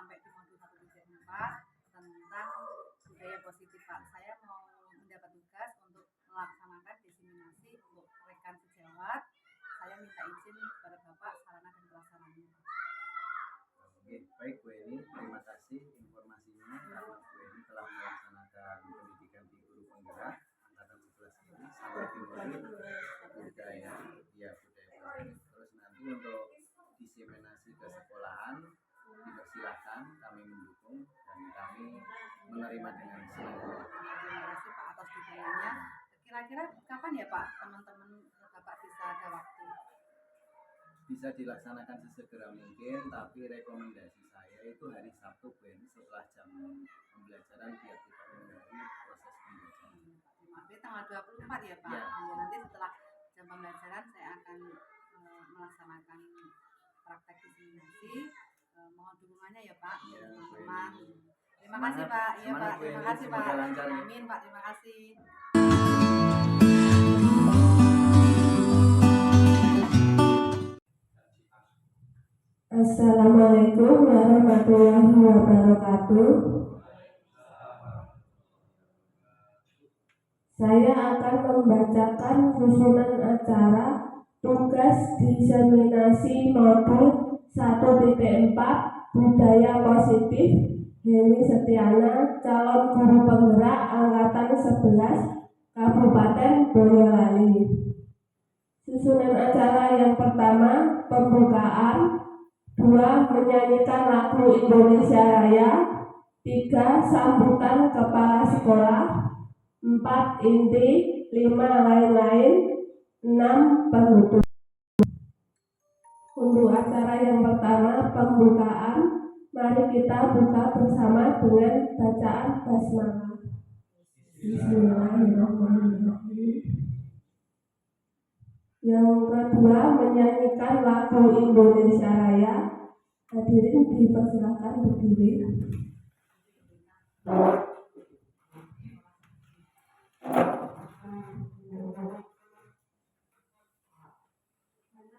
sampai di modul 174 tentang budaya positif Pak. Saya mau mendapat tugas untuk melaksanakan diseminasi untuk rekan sejawat. Saya minta izin kepada Bapak sarana dan prasarana. Oke, baik Bu Eni, terima kasih informasinya karena Bu Eni telah melaksanakan pendidikan di guru penggerak angkatan 11 ini sampai di modul budaya positif. Terus nanti untuk diseminasi ke sekolahan dipersilahkan, kami mendukung dan kami menerima dengan senang hati. Terima kasih Pak atas dukungannya. Kira-kira kapan ya Pak teman-teman Bapak bisa ada waktu? Bisa dilaksanakan sesegera mungkin, tapi rekomendasi saya itu hari Sabtu Bu Eni setelah jam pembelajaran biar kita menghindari proses pembelajaran. Berarti tanggal 24 ya Pak? Ya. Nanti setelah jam pembelajaran saya akan melaksanakan praktek diseminasi. Mohon dukungannya ya Pak, ya, teman-teman. Terima kasih Pak. Iya Pak, terima kasih Pak. Amin Pak, terima kasih. Assalamualaikum warahmatullahi wabarakatuh. Saya akan membacakan susunan acara tugas diseminasi modul 1.4 Budaya Positif Heni Setiana, calon guru penggerak angkatan 11 Kabupaten Boyolali. Susunan acara yang pertama, pembukaan. 2. Menyanyikan lagu Indonesia Raya. 3. Sambutan kepala sekolah. 4. Inti. 5. Lain-lain. 6. Penutup. Untuk acara yang pertama, pembukaan, mari kita buka bersama dengan bacaan basmalah. Bismillahirrahmanirrahim. Yang kedua, menyanyikan lagu Indonesia Raya. Hadirin dipersilakan berdiri.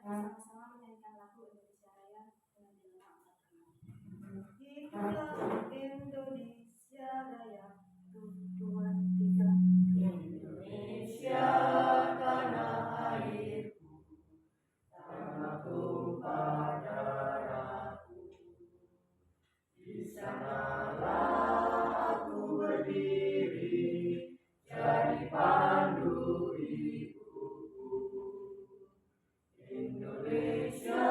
Sama-sama menyanyikan lagu Indonesia Raya dengan hiduplah Indonesia Raya. 1, 2, 3. Indonesia tanah airku, tanah tumpah darahku. Di sanalah aku berdiri, jadi pandu ibuku. Indonesia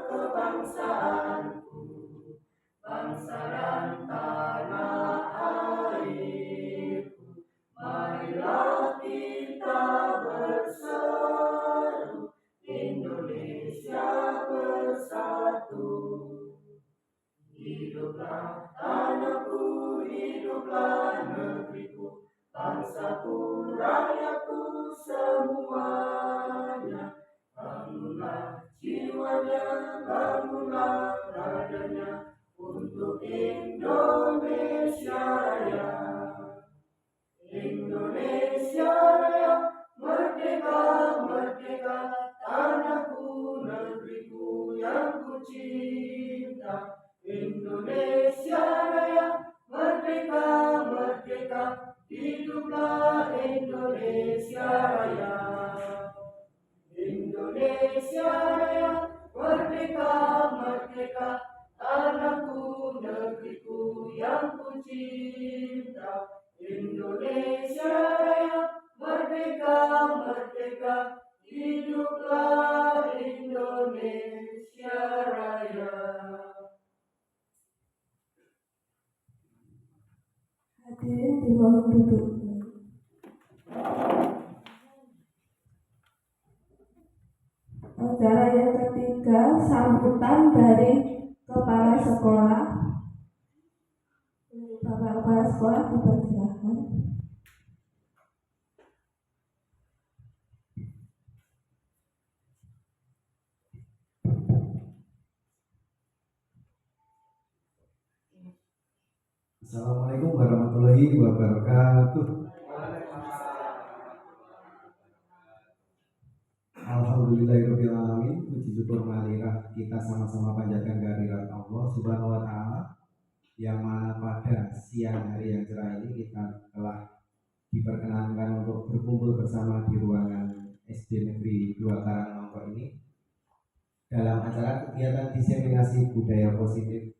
kebangsaanku, bangsa dan tanah airku. Marilah kita berseru, Indonesia bersatu. Hiduplah tanahku, hiduplah negeriku, bangsaku, rakyatku semuanya. Bangunlah jiwanya, bangunlah radanya untuk Indonesia Raya. Indonesia Raya, merdeka, merdeka, tanahku, negeriku yang ku cinta. Indonesia Raya, merdeka, merdeka, hiduplah Indonesia Raya. Indonesia Raya, merdeka, merdeka, tanahku, negeriku yang ku cinta. Indonesia Raya, merdeka, merdeka, hiduplah Indonesia Raya. Hadirin dimohon duduk. Acara yang ketiga, sambutan dari kepala sekolah. Bapak kepala sekolah dipersilakan. Assalamualaikum warahmatullahi wabarakatuh. Alhamdulillahirrahmanirrahim. Puji syukur marilah kita sama-sama panjatkan kehadirat Allah Subhanahu wa taala yang mana pada siang hari yang cerah ini kita telah diperkenankan untuk berkumpul bersama di ruangan SD Negeri 2 Karangnongko ini dalam acara kegiatan diseminasi budaya positif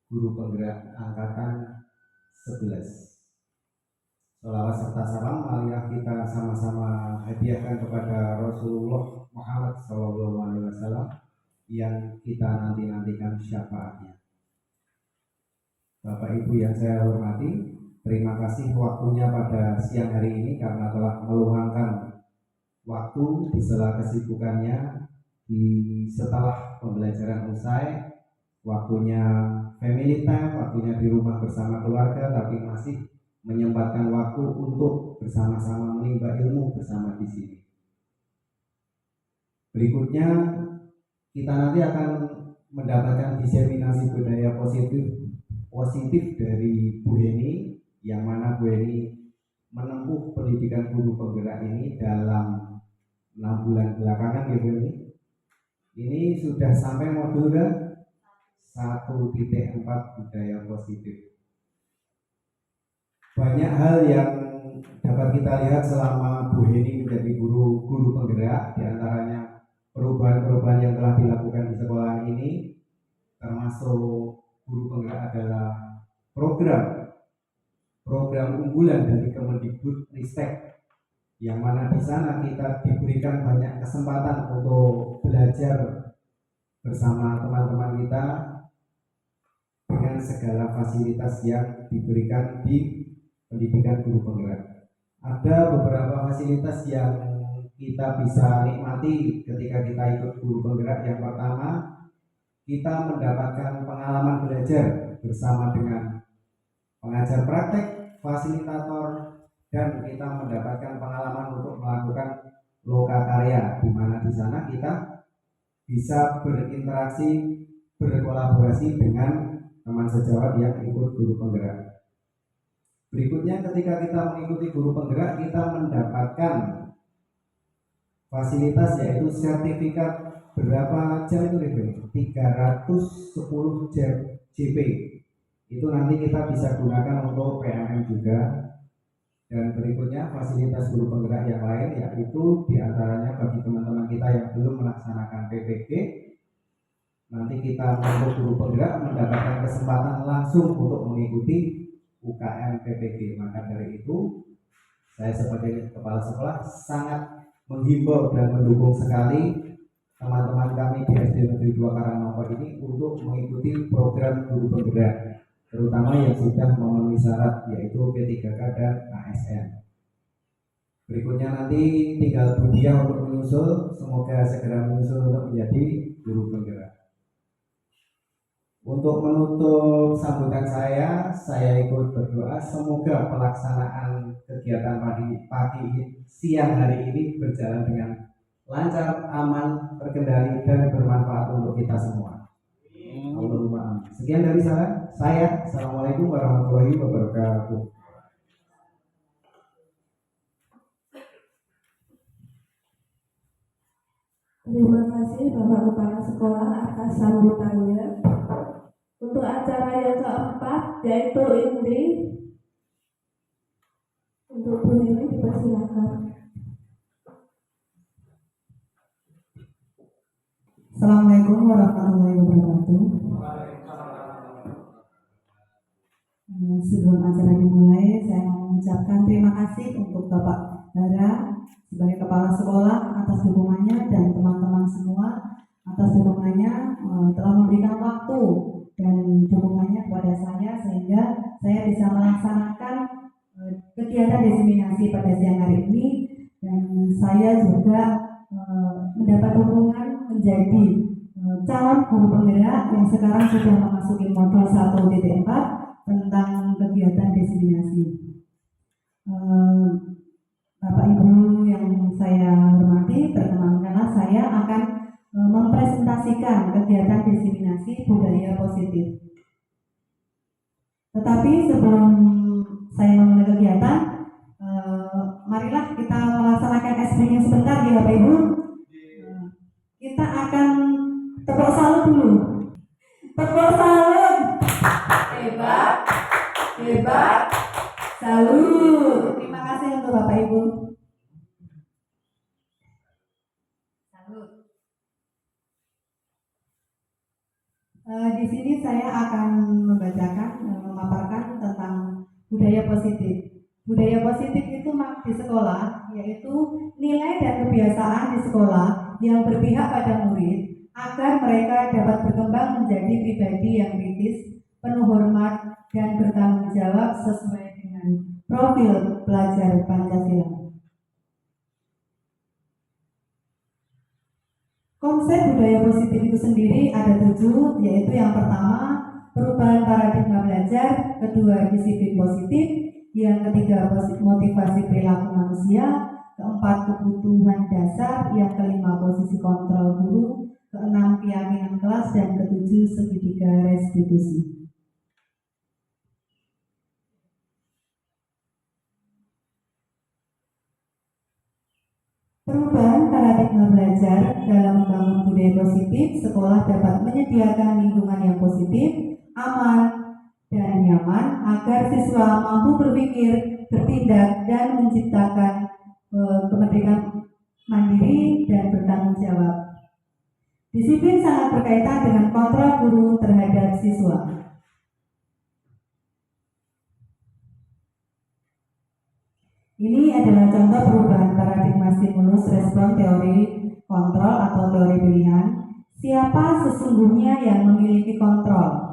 guru penggerak angkatan 11. Sholawat serta salam marilah kita sama-sama hadiahkan kepada Rasulullah Muhammad SAW yang kita nanti-nantikan syafaatnya. Bapak Ibu yang saya hormati, terima kasih waktunya pada siang hari ini karena telah meluangkan waktu di sela kesibukannya setelah pembelajaran usai, waktunya family time, waktunya di rumah bersama keluarga, tapi masih menyempatkan waktu untuk bersama-sama menimba ilmu bersama di sini. Berikutnya kita nanti akan mendapatkan diseminasi budaya positif dari Bu Heni, yang mana Bu Heni menempuh pendidikan guru penggerak ini dalam 6 bulan belakangan ya Bu Heni. Ini sudah sampai modul ke 1.4 budaya positif. Banyak hal yang dapat kita lihat selama Bu Heni menjadi guru penggerak, diantaranya perubahan-perubahan yang telah dilakukan di sekolah ini, termasuk guru penggerak adalah program unggulan dari Kemendikbudristek, yang mana di sana kita diberikan banyak kesempatan untuk belajar bersama teman-teman kita dengan segala fasilitas yang diberikan di pendidikan guru penggerak. Ada beberapa fasilitas yang kita bisa nikmati ketika kita ikut guru penggerak. Yang pertama, kita mendapatkan pengalaman belajar bersama dengan pengajar praktek, fasilitator, dan kita mendapatkan pengalaman untuk melakukan lokakarya, di mana di sana kita bisa berinteraksi, berkolaborasi dengan teman sejawat yang ikut guru penggerak. Berikutnya, ketika kita mengikuti guru penggerak, kita mendapatkan fasilitas yaitu sertifikat berapa jam itu nih? 310 jam JP. Itu nanti kita bisa gunakan untuk PMM juga. Dan berikutnya fasilitas guru penggerak yang lain, yaitu diantaranya bagi teman-teman kita yang belum melaksanakan PPG, nanti kita untuk guru penggerak mendapatkan kesempatan langsung untuk mengikuti UKM PPG. Maka dari itu saya sebagai kepala sekolah sangat menghimbau dan mendukung sekali teman-teman kami di SD Negeri 2 Karangnongko ini untuk mengikuti program guru penggerak, terutama yang sudah memenuhi syarat yaitu P3K dan ASN. Berikutnya nanti tinggal Bu Dia untuk menyusul, semoga segera menyusul untuk menjadi guru penggerak. Untuk menutup sambutan saya ikut berdoa semoga pelaksanaan kegiatan pagi siang hari ini berjalan dengan lancar, aman, terkendali, dan bermanfaat untuk kita semua. Allahumma amin. Sekian dari saya. Assalamualaikum warahmatullahi wabarakatuh. Terima kasih Bapak Kepala Sekolah atas sambutannya. Untuk acara yang keempat yaitu inti, untuk Bu Heni dipersilakan. Assalamualaikum warahmatullahi wabarakatuh. Sebelum acara dimulai, saya mau mengucapkan terima kasih untuk Bapak Bara sebagai kepala sekolah atas dukungannya dan teman-teman semua atas dukungannya, telah memberikan waktu dan dukungannya kepada saya sehingga saya bisa melaksanakan kegiatan diseminasi pada siang hari ini, dan saya juga mendapat dukungan menjadi calon guru penggerak yang sekarang sudah memasuki modul 1.4 tentang kegiatan diseminasi. Bapak Ibu yang saya hormati, perkenalkanlah saya akan mempresentasikan kegiatan diseminasi budaya positif. Tetapi sebelum saya memulai kegiatan, marilah kita melaksanakan SB-nya sebentar ya Bapak Ibu. Kita akan Tepuk salut dulu. Tepuk salut. Hebat. Hebat. Salut. Terima kasih untuk Bapak Ibu. Salut. Di sini saya akan memaparkan tentang budaya positif. Budaya positif itu di sekolah, yaitu nilai dan kebiasaan di sekolah yang berpihak pada murid agar mereka dapat berkembang menjadi pribadi yang kritis, penuh hormat, dan bertanggung jawab sesuai dengan profil pelajar Pancasila. Konsep budaya positif itu sendiri ada 7, yaitu yang pertama perubahan paradigma belajar, kedua disiplin positif, yang ketiga motivasi perilaku manusia, keempat kebutuhan dasar, yang kelima posisi kontrol guru, keenam keyakinan kelas, dan ketujuh segitiga restitusi. Perubahan paradigma belajar dalam membangun budaya positif, sekolah dapat menyediakan lingkungan yang positif, aman, dan nyaman agar siswa mampu berpikir, bertindak, dan menciptakan kemerdekaan mandiri dan bertanggung jawab. Disiplin sangat berkaitan dengan kontrol guru terhadap siswa. Ini adalah contoh perubahan paradigma stimulus respon teori kontrol atau teori pilihan. Siapa sesungguhnya yang memiliki kontrol?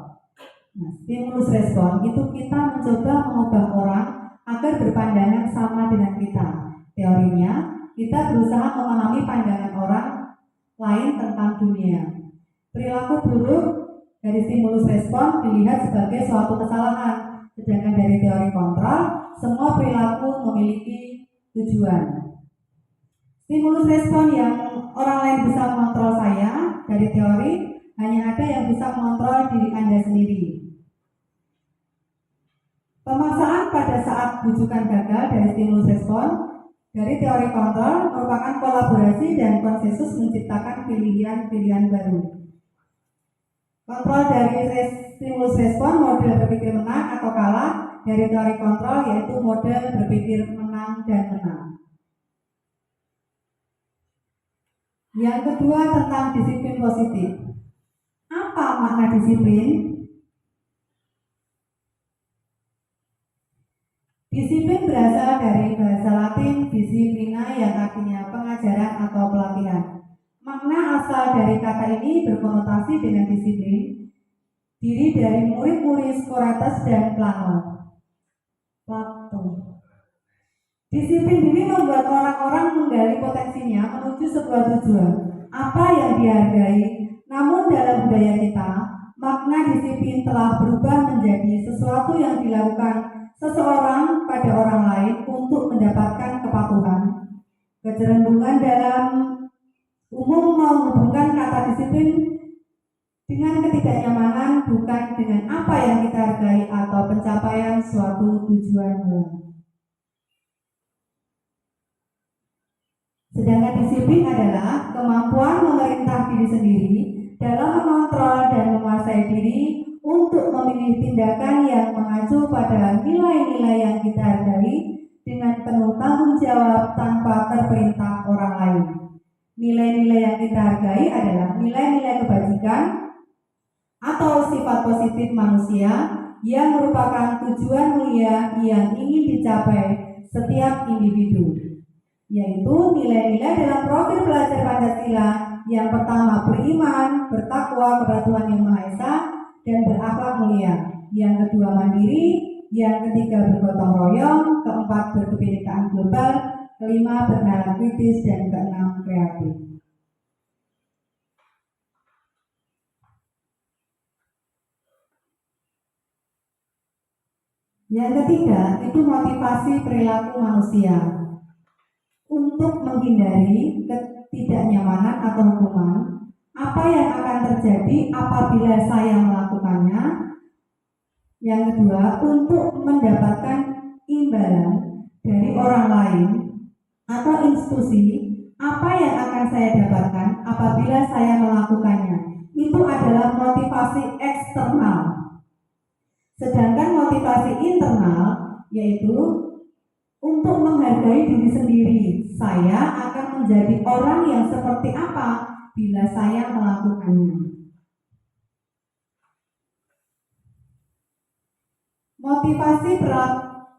Nah, stimulus respon itu kita mencoba mengubah orang agar berpandangan sama dengan kita. Teorinya, kita berusaha memahami pandangan orang lain tentang dunia. Perilaku buruk dari stimulus respon dilihat sebagai suatu kesalahan, sedangkan dari teori kontrol, semua perilaku memiliki tujuan. Stimulus respon yang orang lain bisa mengontrol saya dari teori, hanya ada yang bisa mengontrol diri Anda sendiri. Pemaksaan pada saat bujukan gagal dari stimulus respon dari teori kontrol merupakan kolaborasi dan konsensus menciptakan pilihan-pilihan baru. Kontrol dari stimulus respon model berpikir menang atau kalah dari teori kontrol yaitu model berpikir menang dan menang. Yang kedua tentang disiplin positif. Apa makna disiplin? Disiplin berasal dari bahasa Latin disciplina yang artinya pengajaran atau pelatihan. Makna asal dari kata ini berkonotasi dengan disiplin, diri dari murid-murid Socrates dan Plato. Disiplin ini membuat orang-orang menggali potensinya menuju sebuah tujuan, apa yang dihargai. Namun dalam budaya kita, makna disiplin telah berubah menjadi sesuatu yang dilakukan seseorang pada orang lain untuk mendapatkan kepatuhan. Kecenderungan dalam umum menghubungkan kata disiplin dengan ketidaknyamanan, bukan dengan apa yang kita hargai atau pencapaian suatu tujuan. Sedangkan disiplin adalah kemampuan memerintah diri sendiri dalam mengontrol dan menguasai diri untuk memilih tindakan yang mengacu pada nilai-nilai yang kita hargai dengan penuh tanggung jawab tanpa terperintah orang lain. Nilai-nilai yang kita hargai adalah nilai-nilai kebajikan atau sifat positif manusia yang merupakan tujuan mulia yang ingin dicapai setiap individu, yaitu nilai-nilai dalam profil pelajar Pancasila. Yang pertama beriman, bertakwa kepada Tuhan Yang Maha Esa, dan berakhlak mulia. Yang kedua mandiri, yang ketiga bergotong royong, keempat berkebinekaan global, kelima bernalar kritis, dan keenam kreatif. Yang ketiga itu motivasi perilaku manusia. Untuk menghindari ketidaknyamanan atau hukuman, apa yang akan terjadi apabila saya melakukannya? Yang kedua, untuk mendapatkan imbalan dari orang lain atau institusi, apa yang akan saya dapatkan apabila saya melakukannya? adalah motivasi eksternal. Sedangkan motivasi internal yaitu untuk menghargai diri sendiri. Saya akan menjadi orang yang seperti apa bila saya melakukannya. Motivasi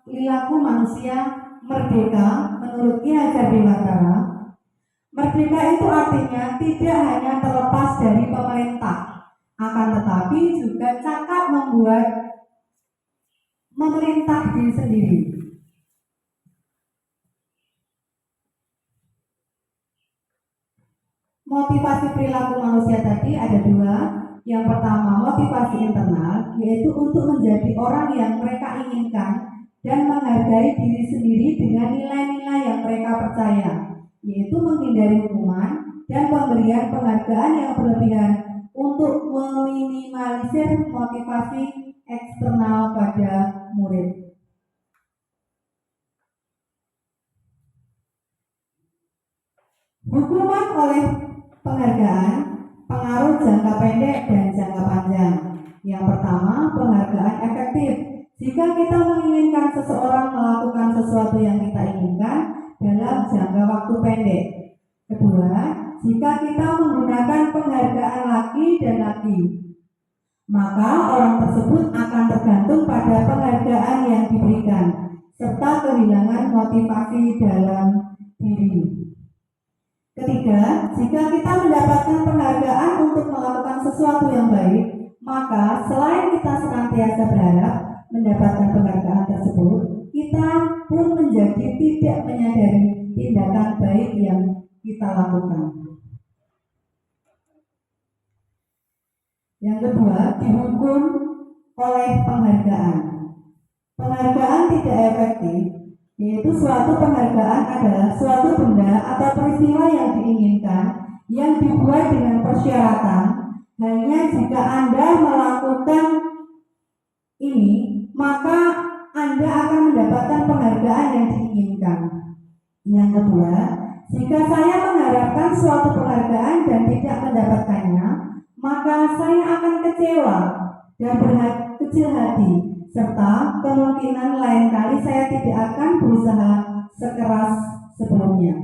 perilaku manusia merdeka menurut Ki Hajar Dewantara. Merdeka itu artinya tidak hanya terlepas dari pemerintah, akan tetapi juga cakap membuat memerintah diri sendiri. Motivasi perilaku manusia tadi ada dua. Yang pertama motivasi internal, yaitu untuk menjadi orang yang mereka inginkan dan menghargai diri sendiri dengan nilai-nilai yang mereka percaya, yaitu menghindari hukuman dan pemberian penghargaan yang berlebihan untuk meminimalisir motivasi eksternal pada murid. Hukuman oleh penghargaan, pengaruh jangka pendek dan jangka panjang. Yang pertama, penghargaan efektif. Jika kita menginginkan seseorang melakukan sesuatu yang kita inginkan dalam jangka waktu pendek. Kedua, jika kita menggunakan penghargaan lagi dan lagi, maka orang tersebut akan tergantung pada penghargaan yang diberikan, serta kehilangan motivasi dalam diri. Ketiga, jika kita mendapatkan penghargaan untuk melakukan sesuatu yang baik, maka selain kita senantiasa berharap mendapatkan penghargaan tersebut, kita pun menjadi tidak menyadari tindakan baik yang kita lakukan. Yang kedua, dihukum oleh penghargaan. Penghargaan tidak efektif, yaitu suatu penghargaan adalah suatu benda atau peristiwa yang diinginkan yang dibuat dengan persyaratan hanya jika Anda melakukan ini, maka Anda akan mendapatkan penghargaan yang diinginkan. Yang kedua, jika saya mengharapkan suatu penghargaan dan tidak mendapatkannya, maka saya akan kecewa dan berkecil hati, serta kemungkinan lain kali saya tidak akan berusaha sekeras sebelumnya.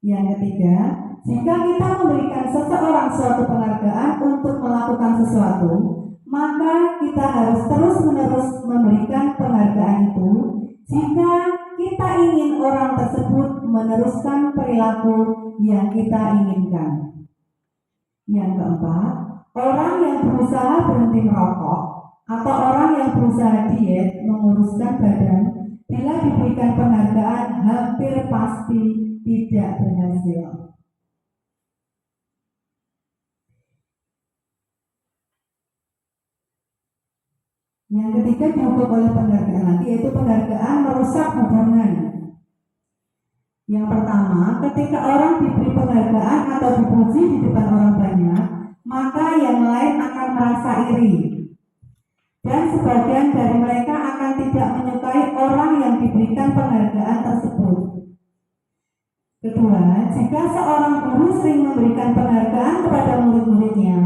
Yang ketiga, jika kita memberikan seseorang suatu penghargaan untuk melakukan sesuatu, maka kita harus terus-menerus memberikan penghargaan itu jika kita ingin orang tersebut meneruskan perilaku yang kita inginkan. Yang keempat, orang yang berusaha berhenti merokok atau orang yang berusaha diet menguruskan badan, bila diberikan penghargaan hampir pasti tidak berhasil. Yang ketiga dihukum oleh penghargaan lagi, yaitu penghargaan merusak hubungan. Yang pertama, ketika orang diberi penghargaan atau dipuji di depan orang banyak, maka yang lain akan merasa iri. Dan sebagian dari mereka akan tidak menyukai orang yang diberikan penghargaan tersebut. Kedua, jika seorang guru sering memberikan penghargaan kepada murid-muridnya,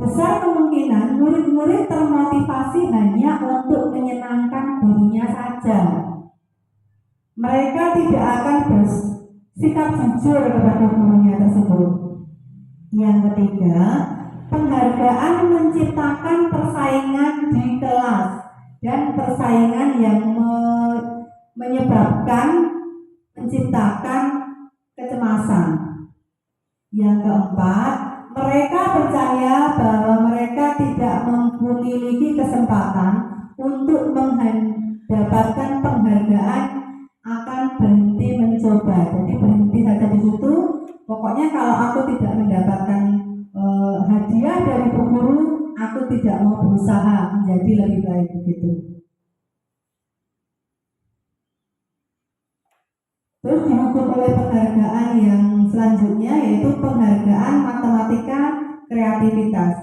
besar kemungkinan murid-murid termotivasi hanya untuk menyenangkan gurunya saja. Mereka tidak akan bersikap jujur kepada gurunya tersebut. Yang ketiga, penghargaan menciptakan persaingan di kelas dan persaingan yang menciptakan kecemasan. Yang keempat, mereka percaya bahwa mereka tidak memiliki kesempatan untuk mendapatkan penghargaan, akan berhenti mencoba. Jadi berhenti saja di situ. Pokoknya kalau aku tidak mendapatkan hadiah dari Bu Guru, aku tidak mau berusaha menjadi lebih baik begitu. Terus dihukum oleh penghargaan yang selanjutnya, yaitu penghargaan matematika kreativitas.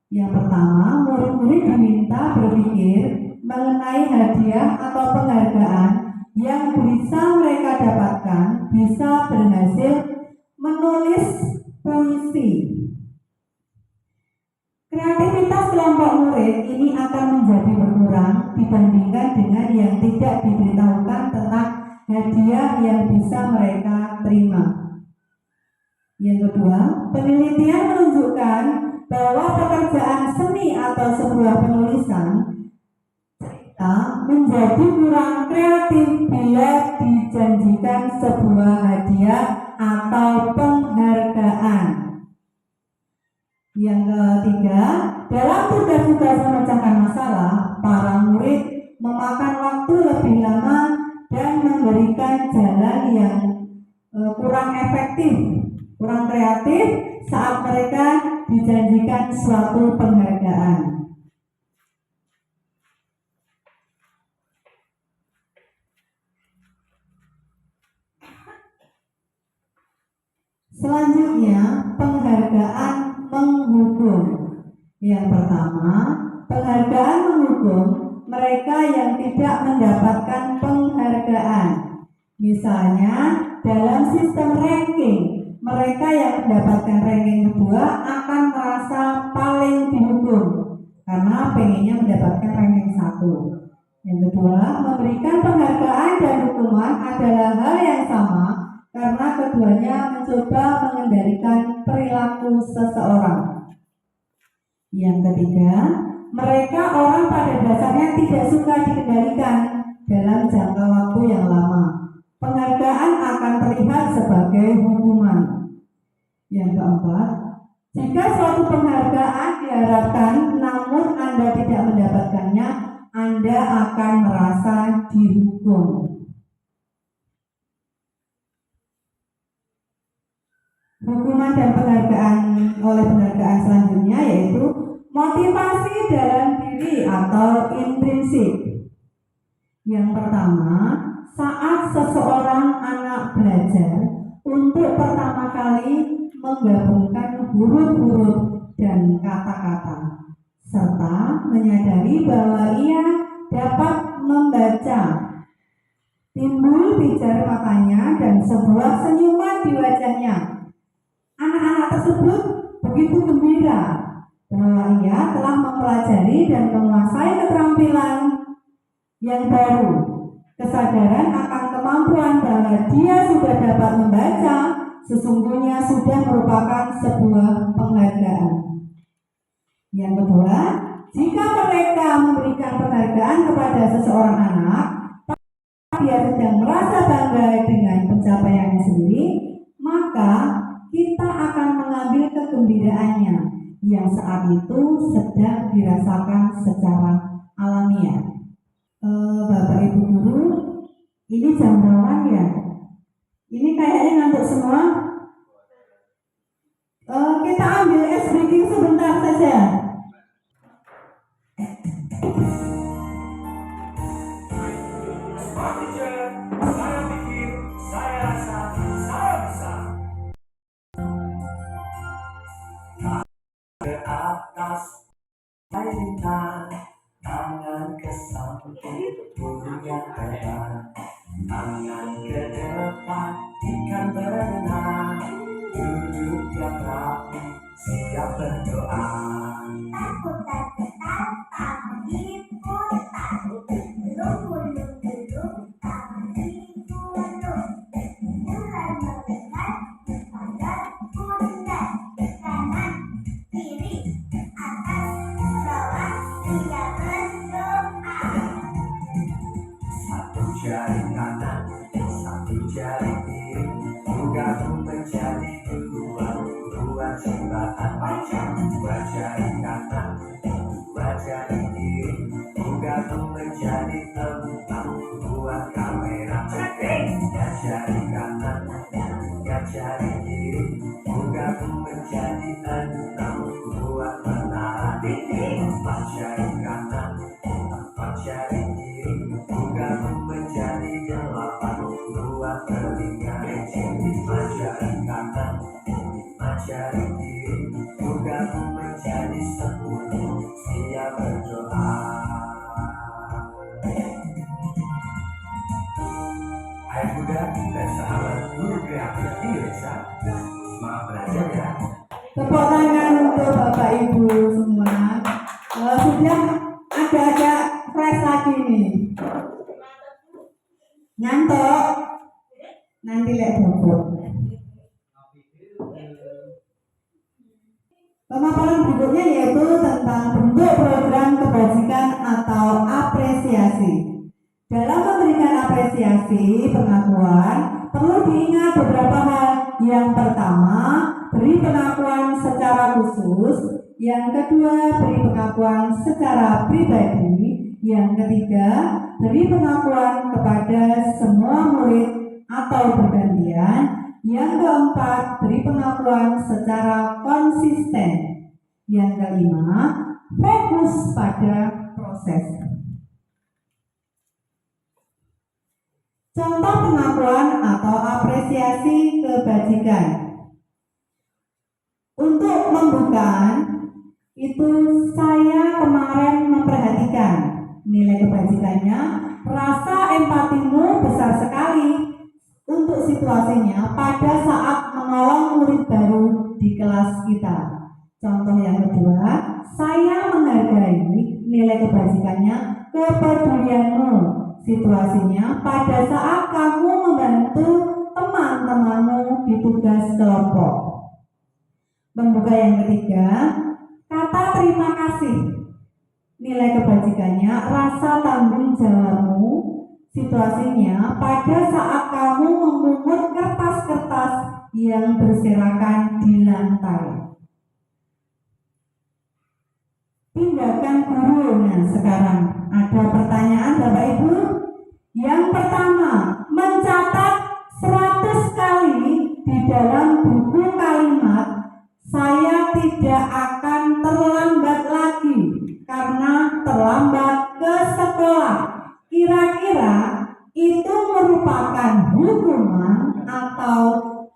Yang pertama, murid-murid diminta berpikir mengenai hadiah atau penghargaan yang bisa mereka dapatkan, bisa berhasil menulis puisi. Kreativitas kelompok murid ini akan menjadi berkurang dibandingkan dengan yang tidak diberitahukan tentang hadiah yang bisa mereka terima. Yang kedua, penelitian menunjukkan bahwa pekerjaan seni atau sebuah penulisan cerita menjadi kurang kreatif bila dijanjikan sebuah hadiah atau penghargaan. Yang ketiga, dalam tugas-tugas memecahkan masalah, para murid memakan waktu lebih lama dan memberikan jalan yang kurang efektif, kurang kreatif saat mereka dijanjikan suatu penghargaan. Selanjutnya, penghargaan menghukum. Yang pertama, penghargaan menghukum mereka yang tidak mendapatkan penghargaan. Misalnya, dalam sistem ranking, mereka yang mendapatkan ranking kedua akan merasa paling dihukum karena pengennya mendapatkan ranking 1. Yang kedua, memberikan penghargaan dan hukuman adalah hal yang sama karena keduanya mencoba mengendalikan perilaku seseorang. Yang ketiga, mereka orang pada dasarnya tidak suka dikendalikan dalam jangka waktu yang lama. Penghargaan akan terlihat sebagai hukuman. Yang keempat, jika suatu penghargaan diharapkan namun Anda tidak mendapatkannya, Anda akan merasa dihukum. Hukuman dan penghargaan oleh penghargaan selanjutnya yaitu motivasi dalam diri atau intrinsik. Yang pertama, saat seseorang anak belajar untuk pertama kali menggabungkan huruf-huruf dan kata-kata, serta menyadari bahwa ia dapat membaca, timbul pijar matanya dan sebuah senyuman di wajahnya. Anak-anak tersebut begitu gembira bahwa ia telah mempelajari dan menguasai keterampilan yang baru. Kesadaran akan kemampuan bahwa dia sudah dapat membaca sesungguhnya sudah merupakan sebuah penghargaan. Yang kedua, jika mereka memberikan penghargaan kepada seseorang anak, dia sedang merasa bangga dengan pencapaiannya sendiri, maka kita akan mengambil kegembiraannya yang saat itu sedang dirasakan secara alamiah. Bapak Ibu Guru, ini jam berapa ya? Ini kayaknya ngantuk semua. Kita ambil ice breaking sebentar saja. Saya pikir, saya rasa, saya bisa. Ke atas, lintang, tangan ke samping, punya terbang, tangan ke depan, ikan berenang, duduk yang rapi, siap berdoa. Takut tak tangan diputar, belum tangan diulur, mulai melekat pada pundak, kanan kiri atas bawah, dia berdoa. Satu jari kanan, satu jari kiri, bergabung menjadi dua jembatan panjang. Dua jari kanan, dua jari kiri, bergabung menjadi empat buah kamera. Tiga jari kanan, tiga jari kiri, bergabung menjadi enam buah menara. Empat jari kanan, empat jari kiri, bergabung menjadi delapan buah telinga. Lima jari kanan, lima jari kiri, bergabung menjadi 10, siap berdoa. Hai muda dan sahabat guru kreatif Indonesia, semangat belajar ya. Tepuk tangan untuk Bapak Ibu semua. ngantuk nanti lek bobok. Pemaparan berikutnya yaitu tentang bentuk program kebajikan atau apresiasi. Dalam memberikan apresiasi pengakuan perlu diingat beberapa hal. Yang pertama, beri pengakuan secara khusus. Yang kedua, beri pengakuan secara pribadi. Yang ketiga, beri pengakuan kepada semua murid atau bergantian. Yang keempat, beri pengakuan secara konsisten. Yang kelima, fokus pada proses. Contoh pengakuan atau apresiasi kebajikan. Untuk membuka, itu saya kemarin memperhatikan nilai kebajikannya, rasa empatimu besar sekali untuk situasinya pada saat menolong murid baru di kelas kita. Contoh yang kedua, saya menghargai nilai kebajikannya, kepedulianmu situasinya pada saat kamu membantu teman-temanmu di tugas kelompok. Pembuka yang ketiga, kata terima kasih. Nilai kebajikannya, rasa tanggung jawabmu situasinya pada saat kamu memungut kertas-kertas yang berserakan di lantai. Tindakan guru. Nah, sekarang ada pertanyaan Bapak Ibu. Yang pertama, mencatat 100 kali di dalam buku kalimat saya tidak akan terlambat lagi karena terlambat ke sekolah. Kira-kira itu merupakan hukuman atau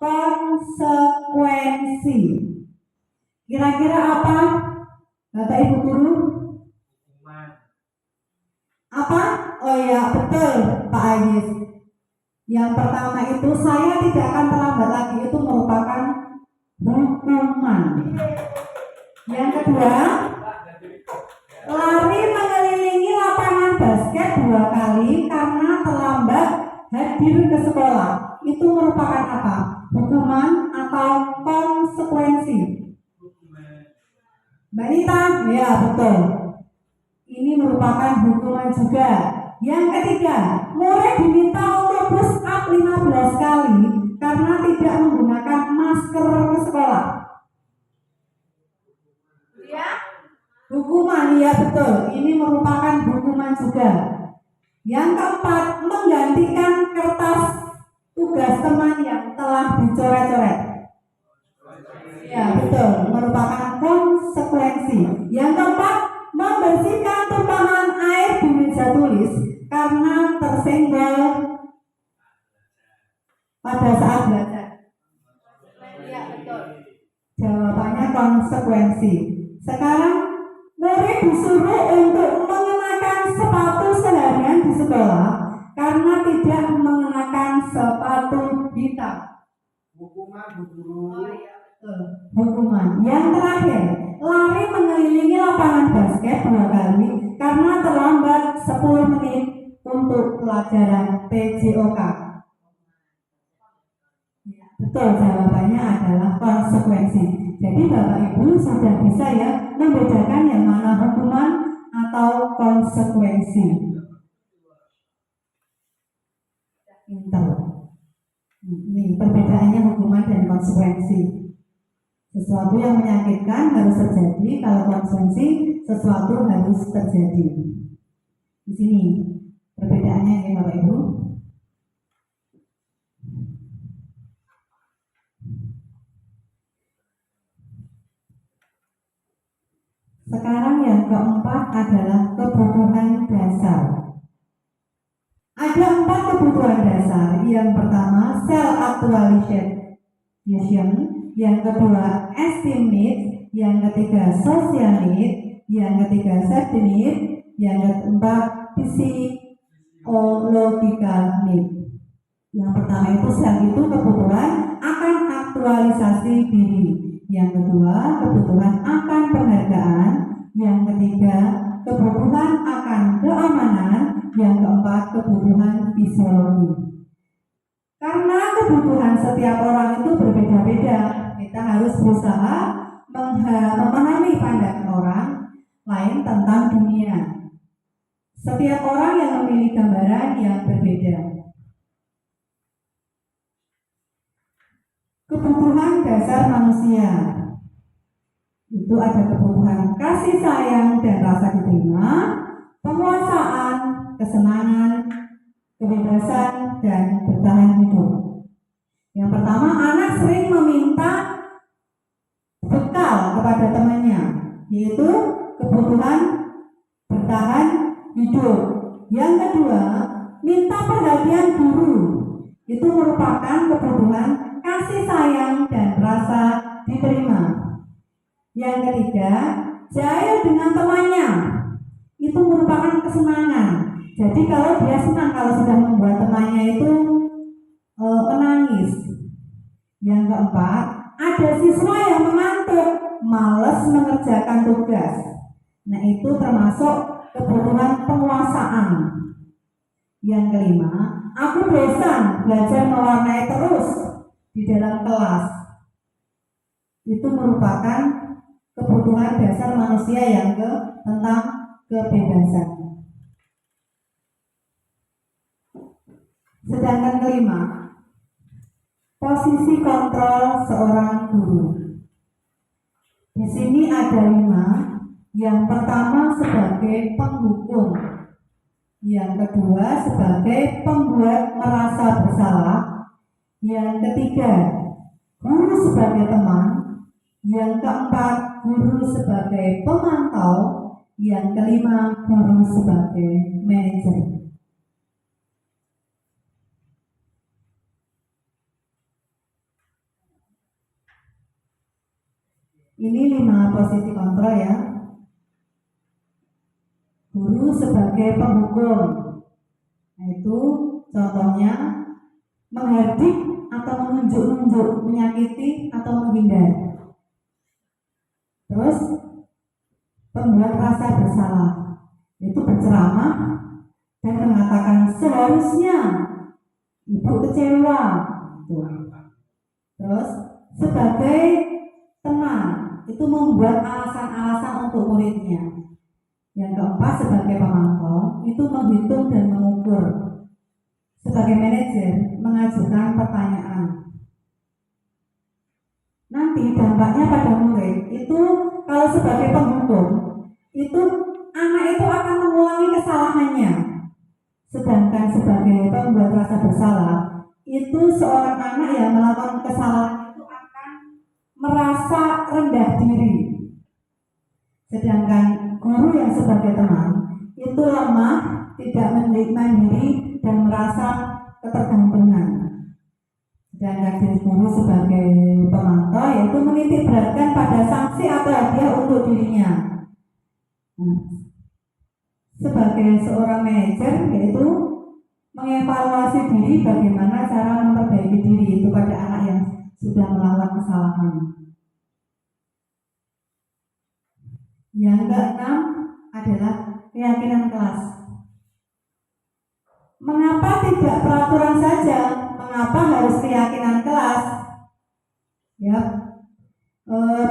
konsekuensi? Kira-kira apa, Bapak Ibu guru? Apa? Oh ya, betul Pak Ayis. Yang pertama itu saya tidak akan terlambat lagi, itu merupakan hukuman. Yang kedua, lari mengelilingi lapangan basket 2 kali karena terlambat hadir ke sekolah. Itu merupakan apa? Hukuman atau konsekuensi? Mbak Nita? Ya, betul. Ini merupakan hukuman juga. Yang ketiga, murid diminta untuk push up 15 kali karena tidak menggunakan masker ke sekolah. Ya? Hukuman, ya betul. Ini merupakan hukuman juga. Yang keempat, menggantikan kertas tugas teman yang telah dicoret-coret. Ya betul, merupakan konsekuensi. Yang keempat, membersihkan tumpahan air di meja tulis karena tersenggol pada saat belajar. Ya betul. Jawabannya konsekuensi. Sekarang murid disuruh untuk mengenakan sepatu seharian di sekolah karena tidak mengenakan sepatu hitam. Hukuman guru. Hukuman. Yang terakhir, lari mengelilingi lapangan basket 2 kali karena terlambat 10 menit untuk pelajaran PJOK. Betul, jawabannya adalah konsekuensi. Jadi Bapak Ibu sudah bisa ya membedakan yang mana hukuman atau konsekuensi. Pintar. Ini perbedaannya hukuman dan konsekuensi. Sesuatu yang menyakitkan harus terjadi, kalau konsekuensi sesuatu harus terjadi. Di sini perbedaannya ya Bapak Ibu. Sekarang yang keempat adalah kebutuhan dasar. Ada 4 kebutuhan dasar. Yang pertama self-actualization, yang kedua esteem need, yang ketiga social need, yang ketiga safety need, yang keempat physiological need. Yang pertama itu self, itu kebutuhan akan aktualisasi diri. Yang kedua, kebutuhan akan penghargaan. Yang ketiga, kebutuhan akan keamanan. Yang keempat, kebutuhan fisiologi. setiap orang itu berbeda-beda. Kita harus berusaha memahami pandangan orang lain tentang dunia. Setiap orang yang memiliki gambaran yang berbeda. Kebutuhan dasar manusia itu ada kebutuhan kasih sayang dan rasa diterima, penguasaan, kesenangan, kebebasan, dan bertahan hidup. Yang pertama, anak sering meminta bekal kepada temannya, yaitu kebutuhan bertahan hidup. Yang kedua, minta perhatian guru, itu merupakan kebutuhan kasih sayang dan rasa diterima. Yang ketiga, jahil dengan temannya, itu merupakan kesenangan. Jadi kalau dia senang kalau sudah membuat temannya itu menangis. Yang keempat, ada siswa yang mengantuk, malas mengerjakan tugas. Nah, itu termasuk kebutuhan penguasaan. Yang kelima, aku bosan belajar mewarnai terus di dalam kelas. Itu merupakan kebutuhan dasar manusia yang tentang kebebasan. Sedangkan kelima, posisi kontrol seorang guru. Di sini ada 5. Yang pertama sebagai penghukum, yang kedua sebagai pembuat merasa bersalah, yang ketiga guru sebagai teman, yang keempat guru sebagai pemantau, yang kelima guru sebagai manajer. Ini 5 posisi kontrol ya. Guru sebagai penghukum, yaitu contohnya menghardik atau menunjuk-nunjuk, menyakiti atau menghindar. Terus pembuat rasa bersalah, itu berceramah dan mengatakan seharusnya ibu kecewa. Terus sebagai teman, itu membuat alasan-alasan untuk muridnya. Yang keempat sebagai pemantau, itu menghitung dan mengukur. Sebagai manajer, mengajukan pertanyaan. Nanti dampaknya pada murid itu, kalau sebagai penghukum, itu anak itu akan mengulangi kesalahannya. Sedangkan sebagai pembuat rasa bersalah, itu seorang anak yang melakukan kesalahan itu akan merasa rendah diri. Sedangkan guru yang sebagai teman itu lemah, tidak mandiri dan merasa ketergantungan. Sedangkan guru sebagai pemantau yaitu menitik beratkan pada sanksi atau hadiah untuk dirinya. Sebagai seorang manajer yaitu mengevaluasi diri, bagaimana cara memperbaiki diri itu pada anak yang sudah melakukan kesalahan. Yang keenam adalah keyakinan kelas. Mengapa tidak peraturan saja? Mengapa harus keyakinan kelas? Ya,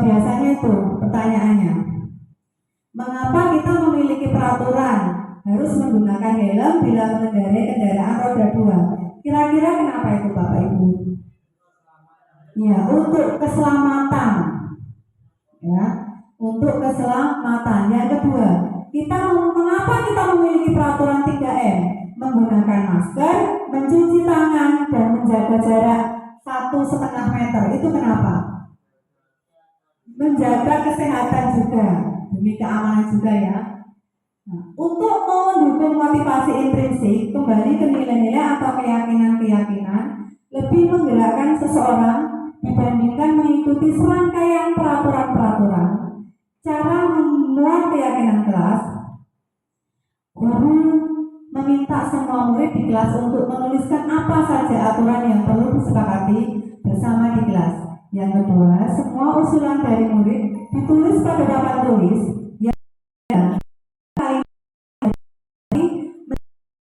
biasanya itu pertanyaannya. Mengapa kita memiliki peraturan harus menggunakan helm bila mengendarai kendaraan roda 2? Kira-kira kenapa itu Bapak Ibu? Ya, untuk keselamatan. Ya, untuk keselamatan. Yang kedua, mengapa kita memiliki peraturan 3M? Menggunakan masker, mencuci tangan, dan menjaga jarak 1,5 meter. Itu kenapa? Menjaga kesehatan juga, demi keamanan juga ya. Nah, untuk mendukung motivasi intrinsik, kembali ke nilai-nilai atau keyakinan-keyakinan, lebih menggerakkan seseorang dibandingkan mengikuti serangkaian peraturan-peraturan. Cara memuat keyakinan kelas, guru meminta semua murid di kelas untuk menuliskan apa saja aturan yang perlu disepakati bersama di kelas. Yang kedua, semua usulan dari murid ditulis pada papan tulis yang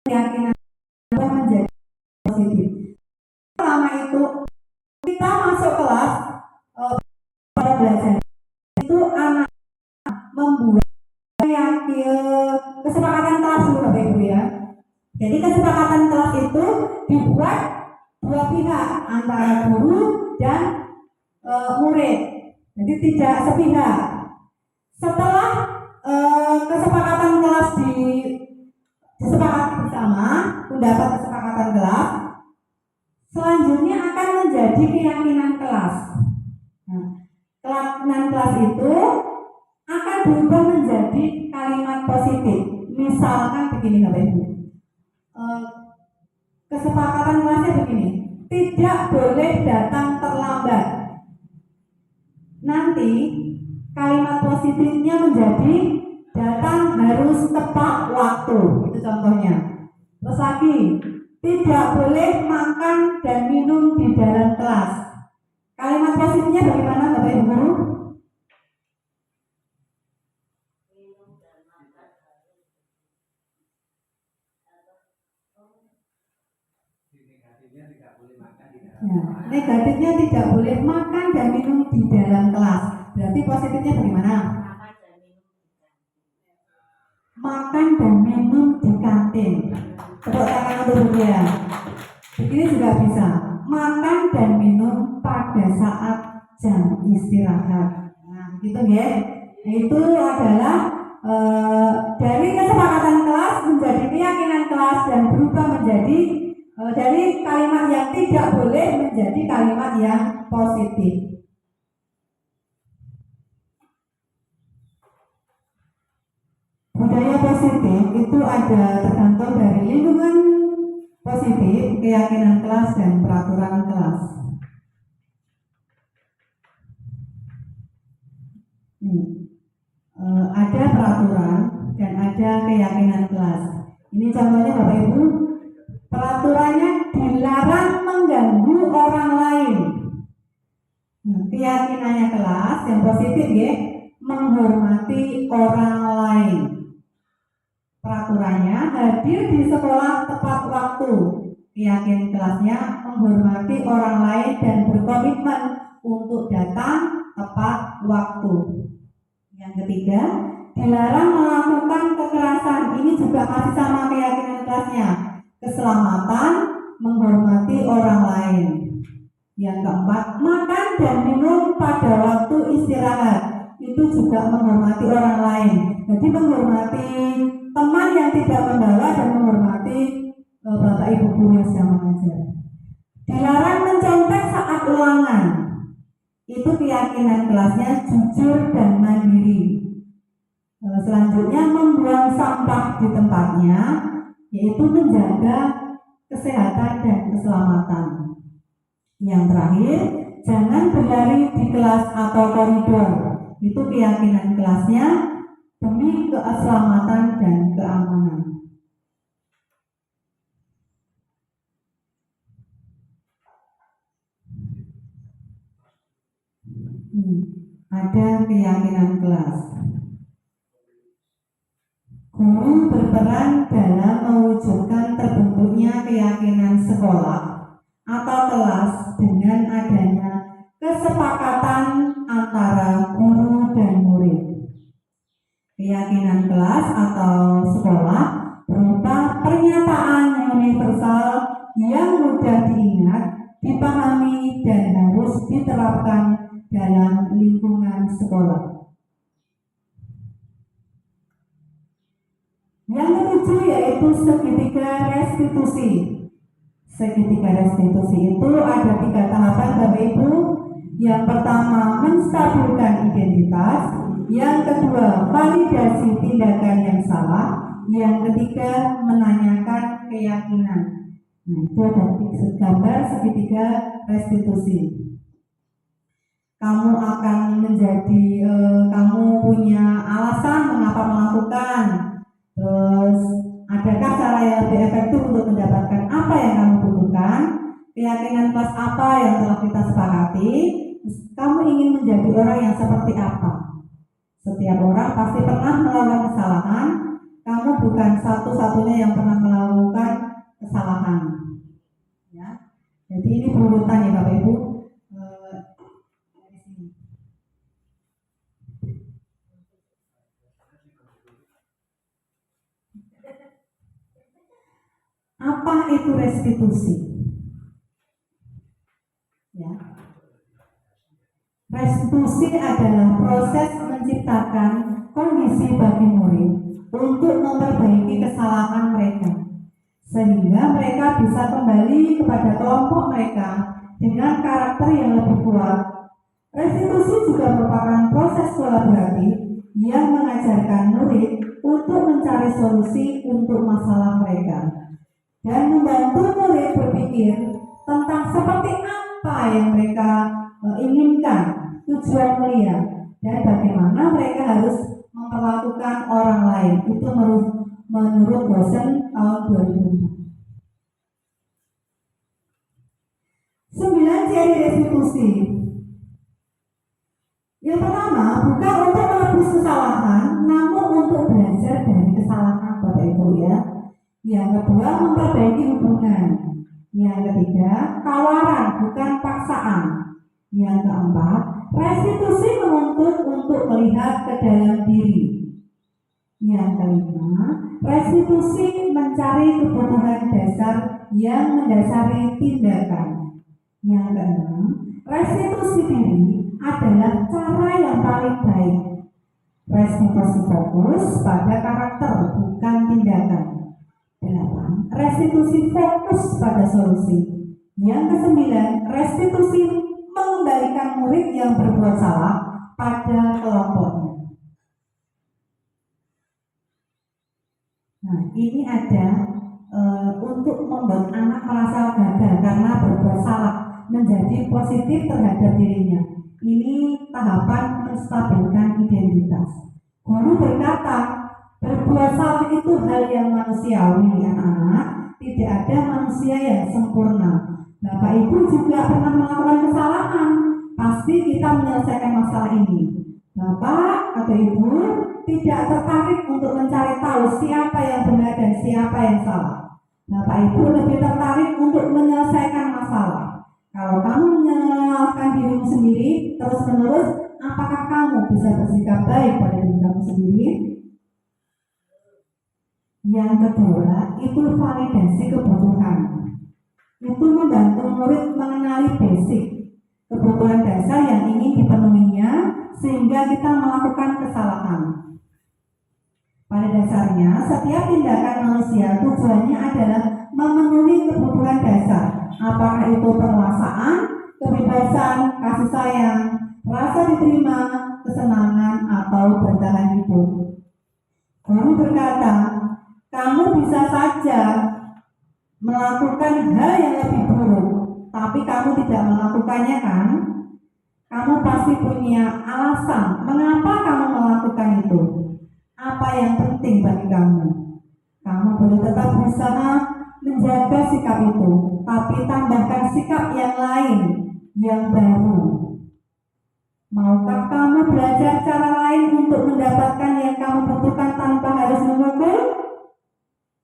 keyakinan menjadi positif. Selama itu membuat kesepakatan kelas dulu Bapak Ibu ya. Jadi kesepakatan kelas itu dibuat dua pihak antara guru dan murid. Jadi tidak sepihak. Setelah kesepakatan kelas disepakati bersama, mendapat kesepakatan kelas, selanjutnya akan menjadi keyakinan kelas. Nah, keyakinan kelas itu akan berubah menjadi kalimat positif. Misalkan begini Bapak Ibu, kesepakatan kelasnya begini, tidak boleh datang terlambat. Nanti kalimat positifnya menjadi datang harus tepat waktu, itu contohnya. Terus lagi, tidak boleh makan dan minum di dalam kelas. Kalimat positifnya bagaimana Bapak Ibu Guru? Ya, negatifnya tidak boleh makan dan minum di dalam kelas. Berarti positifnya bagaimana? Makan dan minum di kantin. Tepuk tangan untuk dia. Begini juga bisa. Makan dan minum pada saat jam istirahat. Nah, gitu ya. Itu adalah dari kesepakatan kelas menjadi keyakinan kelas dan berubah menjadi dari kalimat yang tidak boleh menjadi kalimat yang positif. Budaya positif itu ada tergantung dari lingkungan positif, keyakinan kelas, dan peraturan kelas. Ada peraturan dan ada keyakinan kelas. Ini contohnya Bapak Ibu, peraturannya dilarang mengganggu orang lain. Keyakinannya kelas yang positif ya, menghormati orang lain. Peraturannya hadir di sekolah tepat waktu. Keyakinan kelasnya menghormati orang lain dan berkomitmen untuk datang tepat waktu. Yang ketiga, dilarang melakukan kekerasan. Ini juga masih sama keyakinan kelasnya. Keselamatan, menghormati orang lain. Yang keempat, makan dan minum pada waktu istirahat. Itu juga menghormati orang lain. Jadi menghormati teman yang tidak membawa dan menghormati Bapak Ibu guru yang sedang mengajar. Dilarang mencontek saat ulangan. Itu keyakinan kelasnya jujur dan mandiri. Selanjutnya membuang sampah di tempatnya, yaitu menjaga kesehatan dan keselamatan. Yang terakhir, jangan berlari di kelas atau koridor. Itu keyakinan kelasnya demi keselamatan dan keamanan. Ada keyakinan kelas. Guru berperan dalam mewujudkan terbentuknya keyakinan sekolah atau kelas dengan adanya kesepakatan antara guru dan murid. Keyakinan kelas atau sekolah berupa pernyataan universal yang mudah diingat, dipahami, dan harus diterapkan dalam lingkungan sekolah. Yang ketujuh yaitu segitiga restitusi. Segitiga restitusi itu ada 3 tahapan Bapak Ibu. Yang pertama, menstabilkan identitas. Yang kedua, validasi tindakan yang salah. Yang ketiga, menanyakan keyakinan. Nah, itu ada gambar segitiga restitusi. Kamu akan menjadi, kamu punya alasan mengapa melakukan. Terus, adakah cara yang lebih efektif untuk mendapatkan apa yang kamu butuhkan? Keyakinan kelas apa yang telah kita sepakati? Kamu ingin menjadi orang yang seperti apa? Setiap orang pasti pernah melakukan kesalahan. Kamu bukan satu-satunya yang pernah melakukan kesalahan. Ya. Jadi ini berurutan ya Bapak Ibu. Dari sini. Apa itu restitusi? Ya. Restitusi adalah proses menciptakan kondisi bagi murid untuk memperbaiki kesalahan mereka, sehingga mereka bisa kembali kepada kelompok mereka dengan karakter yang lebih kuat. Restitusi juga merupakan proses kolaboratif yang mengajarkan murid untuk mencari solusi untuk masalah mereka dan membantu murid berpikir tentang seperti apa yang mereka inginkan, tujuan mulia, dan bagaimana mereka harus memperlakukan orang lain. Itu menurut dosen tahun 2004. 9 ciri restitusi. Yang pertama, bukan untuk menebus kesalahan, namun untuk belajar dari kesalahan Bapak Ibu ya. Yang kedua, memperbaiki hubungan. Yang ketiga, tawaran bukan paksaan. Yang keempat, restitusi menuntut untuk melihat ke dalam diri. Yang kelima, restitusi mencari kebutuhan dasar yang mendasari tindakan. Yang keenam, restitusi diri adalah cara yang paling baik. Restitusi fokus pada karakter bukan tindakan. 8. Restitusi fokus pada solusi. Yang kesembilan, restitusi mengembalikan murid yang berbuat salah pada kelompoknya. Nah, ini ada untuk membuat anak merasa gagal karena berbuat salah, menjadi positif terhadap dirinya. Ini tahapan menstabilkan identitas. Guru berkata, berbuat salah itu hal yang manusiawi, anak-anak. Tidak ada manusia yang sempurna. Bapak Ibu juga pernah melakukan kesalahan. Pasti kita menyelesaikan masalah ini. Bapak atau Ibu tidak tertarik untuk mencari tahu siapa yang benar dan siapa yang salah. Bapak Ibu lebih tertarik untuk menyelesaikan masalah. Kalau kamu menyalahkan dirimu sendiri terus-menerus, apakah kamu bisa bersikap baik pada diri kamu sendiri? Yang kedua, itu validasi kebutuhan. Itu membantu murid mengenali basic kebutuhan dasar yang ingin dipenuhinya sehingga kita melakukan kesalahan. Pada dasarnya, setiap tindakan manusia tujuannya adalah memenuhi kebutuhan dasar. Apakah itu penguasaan, kebebasan, kasih sayang, rasa diterima, kesenangan, atau bertahan hidup. Guru berkata, kamu bisa saja melakukan hal yang lebih buruk, tapi kamu tidak melakukannya kan? Kamu pasti punya alasan mengapa kamu melakukan itu. Apa yang penting bagi kamu? Kamu boleh tetap berusaha menjaga sikap itu, tapi tambahkan sikap yang lain, yang baru. Maukah kamu belajar cara lain untuk mendapatkan yang kamu butuhkan tanpa harus memukul?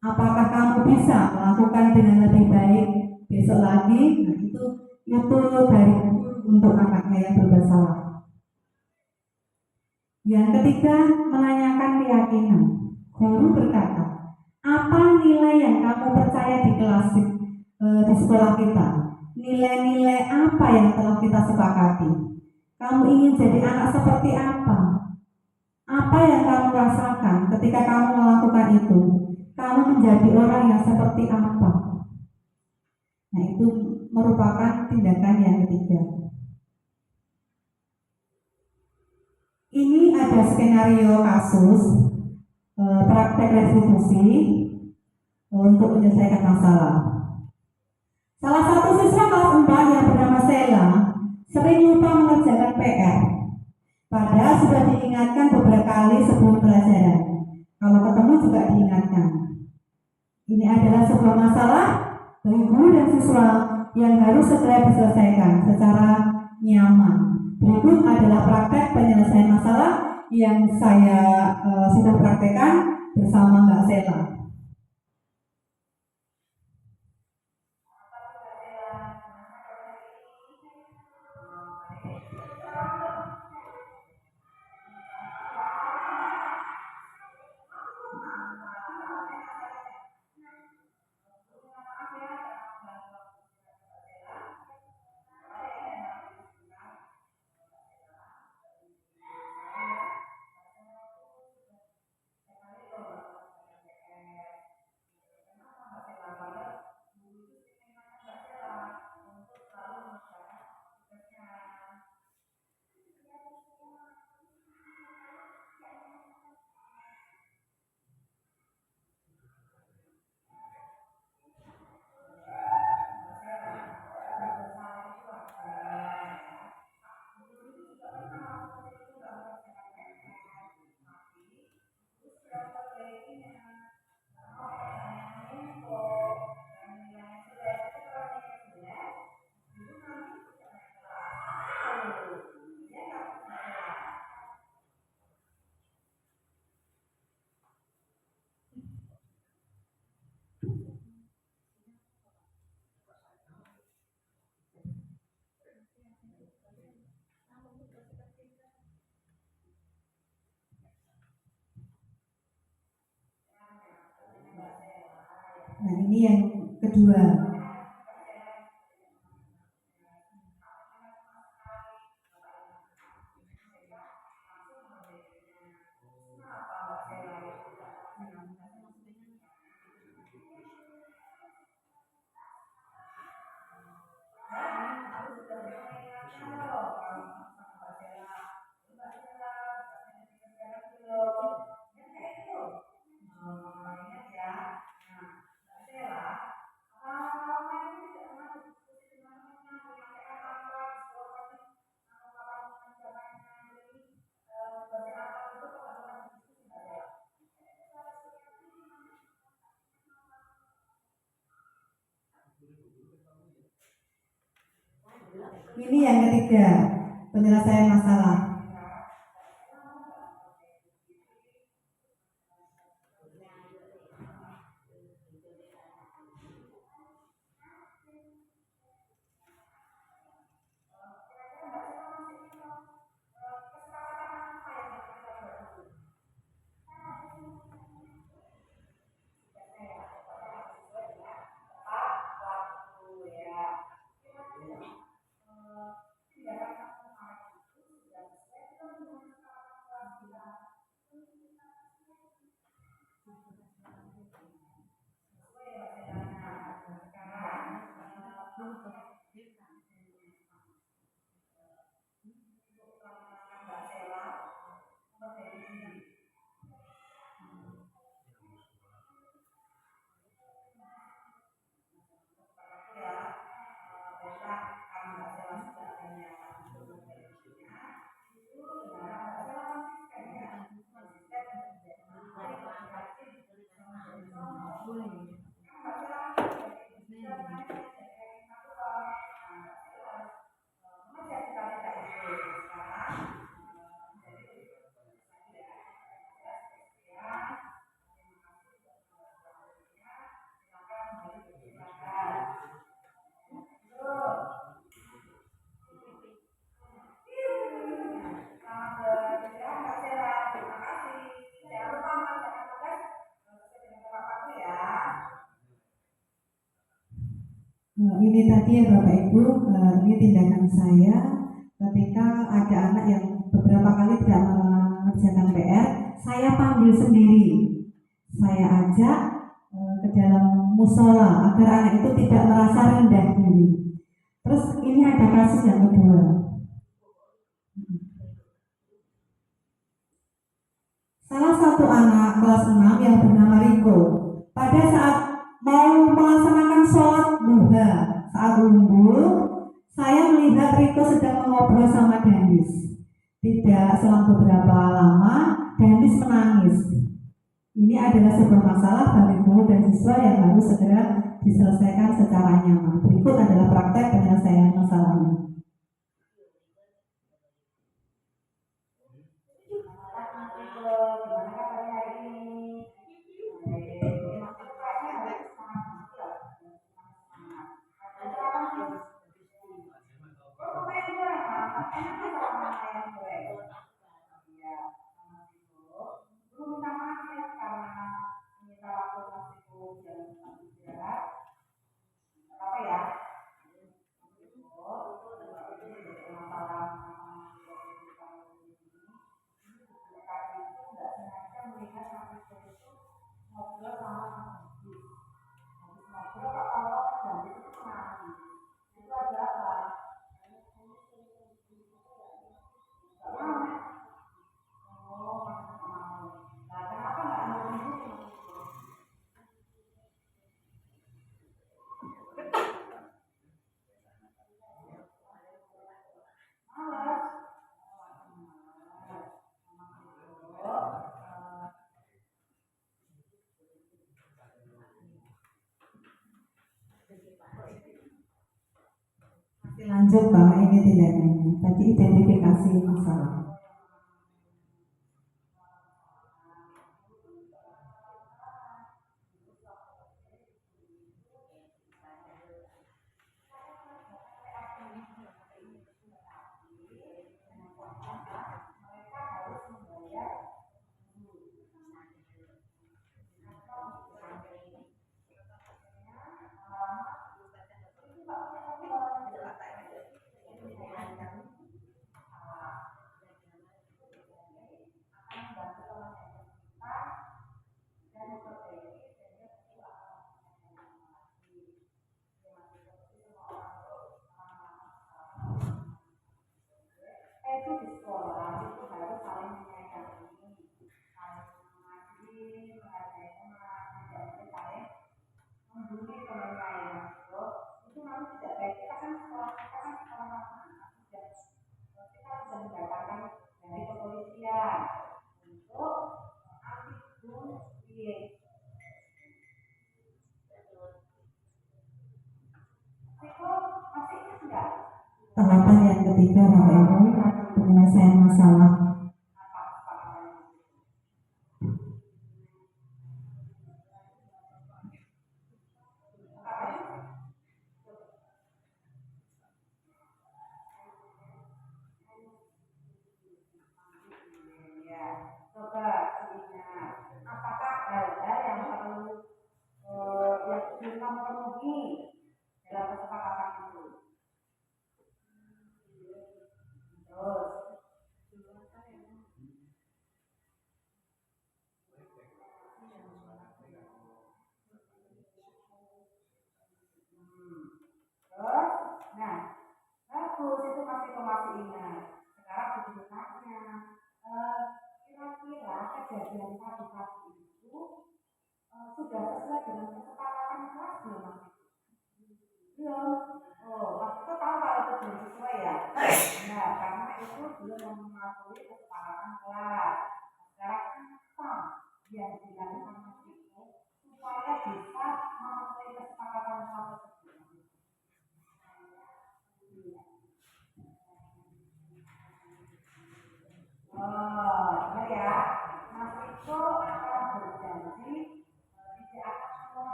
Apakah kamu bisa melakukan dengan lebih baik besok lagi? Nah, itu dari untuk anaknya yang berbuat salah. Yang ketiga, menanyakan keyakinan. Guru berkata, apa nilai yang kamu percaya di kelas di sekolah kita? Nilai-nilai apa yang telah kita sepakati? Kamu ingin jadi anak seperti apa? Apa yang kamu rasakan ketika kamu melakukan itu? Kamu menjadi orang yang seperti apa? Nah, itu merupakan tindakan yang ketiga. Ini ada skenario kasus praktek restitusi untuk menyelesaikan masalah. Salah satu siswa kelas 4 yang bernama Sela sering lupa mengerjakan PR. Padahal sudah diingatkan beberapa kali sebelum pelajaran. Kalau ketemu juga diingatkan. Ini adalah sebuah masalah bagi guru dan siswa yang harus segera diselesaikan secara nyaman. Berikut adalah praktek penyelesaian masalah yang saya sudah praktekkan bersama Mbak Sela. ini yang kedua. Ini yang ketiga, penyelesaian masalah. Ini tadi ya Bapak Ibu, ini tindakan saya ketika ada anak yang beberapa kali tidak mengerjakan PR, saya panggil sendiri, saya ajak ke dalam musola agar anak itu tidak merasa rendah diri. Terus ini ada kasus yang kedua. Salah satu anak kelas 6 yang bernama Riko, pada saat mau melaksanakan sholat duha saat unggul, saya melihat Riko sedang mengobrol sama Danis. Tidak selang beberapa lama, Danis menangis. Ini adalah sebuah masalah bagi guru dan siswa yang harus segera diselesaikan secara nyaman. Berikut adalah praktek penyelesaian masalahnya. Lanjut Pak, ini tindakannya. Tadi identifikasi masalah. Tahapan yang ketiga, Bapak Ibu, penyelesaian masalah.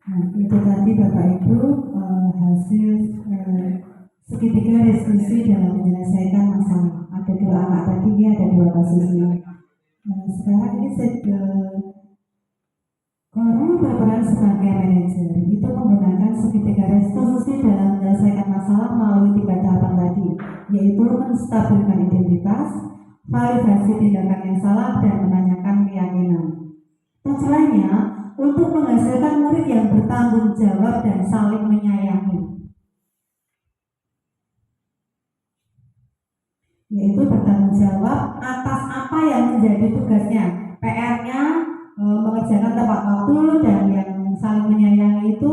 Nah, itu tadi Bapak Ibu hasil segitiga diskusi dalam menyelesaikan masalah. Ada dua anak tadi, ada dua kasusnya. Sekarang ini guru berperan sebagai manajer itu menggunakan segitiga diskusi dalam menyelesaikan masalah melalui 3 tahapan tadi, yaitu menstabilkan identitas, validasi tindakan yang salah, dan menanyakan keyakinan. Tujuannya untuk menghasilkan murid yang bertanggung jawab dan saling menyayangi, yaitu bertanggung jawab atas apa yang menjadi tugasnya, PR-nya, mengerjakan tepat waktu, dan yang saling menyayangi itu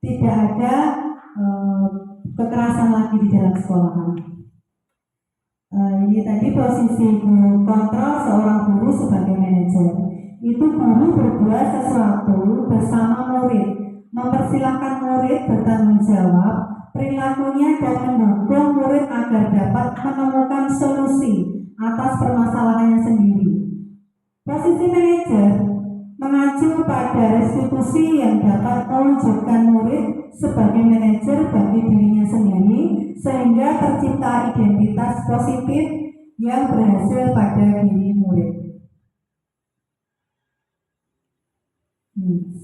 tidak ada kekerasan lagi di dalam sekolahan. Ini tadi posisi guru kontrol seorang guru sebagai manajer. Itu guru berbuat sesuatu bersama murid, mempersilahkan murid bertanggung jawab perilakunya dan mendukung murid agar dapat menemukan solusi atas permasalahannya sendiri. Posisi manajer mengacu pada restitusi yang dapat mewujudkan murid sebagai manajer bagi dirinya sendiri, sehingga tercipta identitas positif yang berhasil pada diri murid.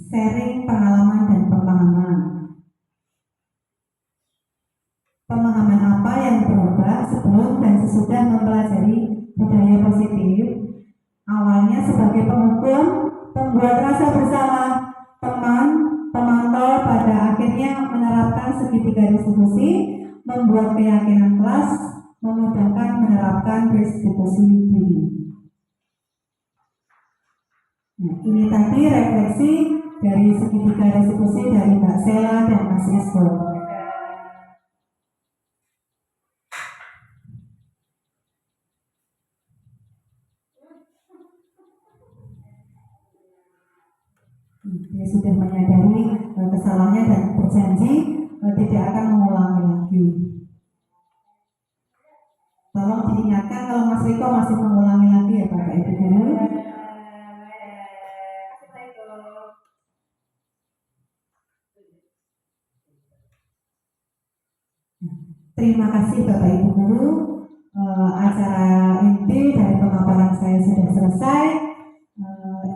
Sharing pengalaman dan pemahaman. Pemahaman apa yang berubah sebelum dan sesudah mempelajari budaya positif? Awalnya sebagai penghukum, pembuat rasa bersalah, teman, pemantau, pada akhirnya menerapkan segitiga restitusi, membuat keyakinan kelas, memudahkan menerapkan restitusi diri. Nah, ini tadi refleksi dari segitiga restitusi dari Mbak Sela dan Mas Rizko. Dia sudah menyadari kesalahannya dan berjanji tidak akan mengulangi lagi. diingatkan kalau Mas Riko masih mengulangi lagi ya Bapak Ibu Guru. Terima kasih Bapak Ibu Guru. Acara inti dari pemaparan saya sudah selesai.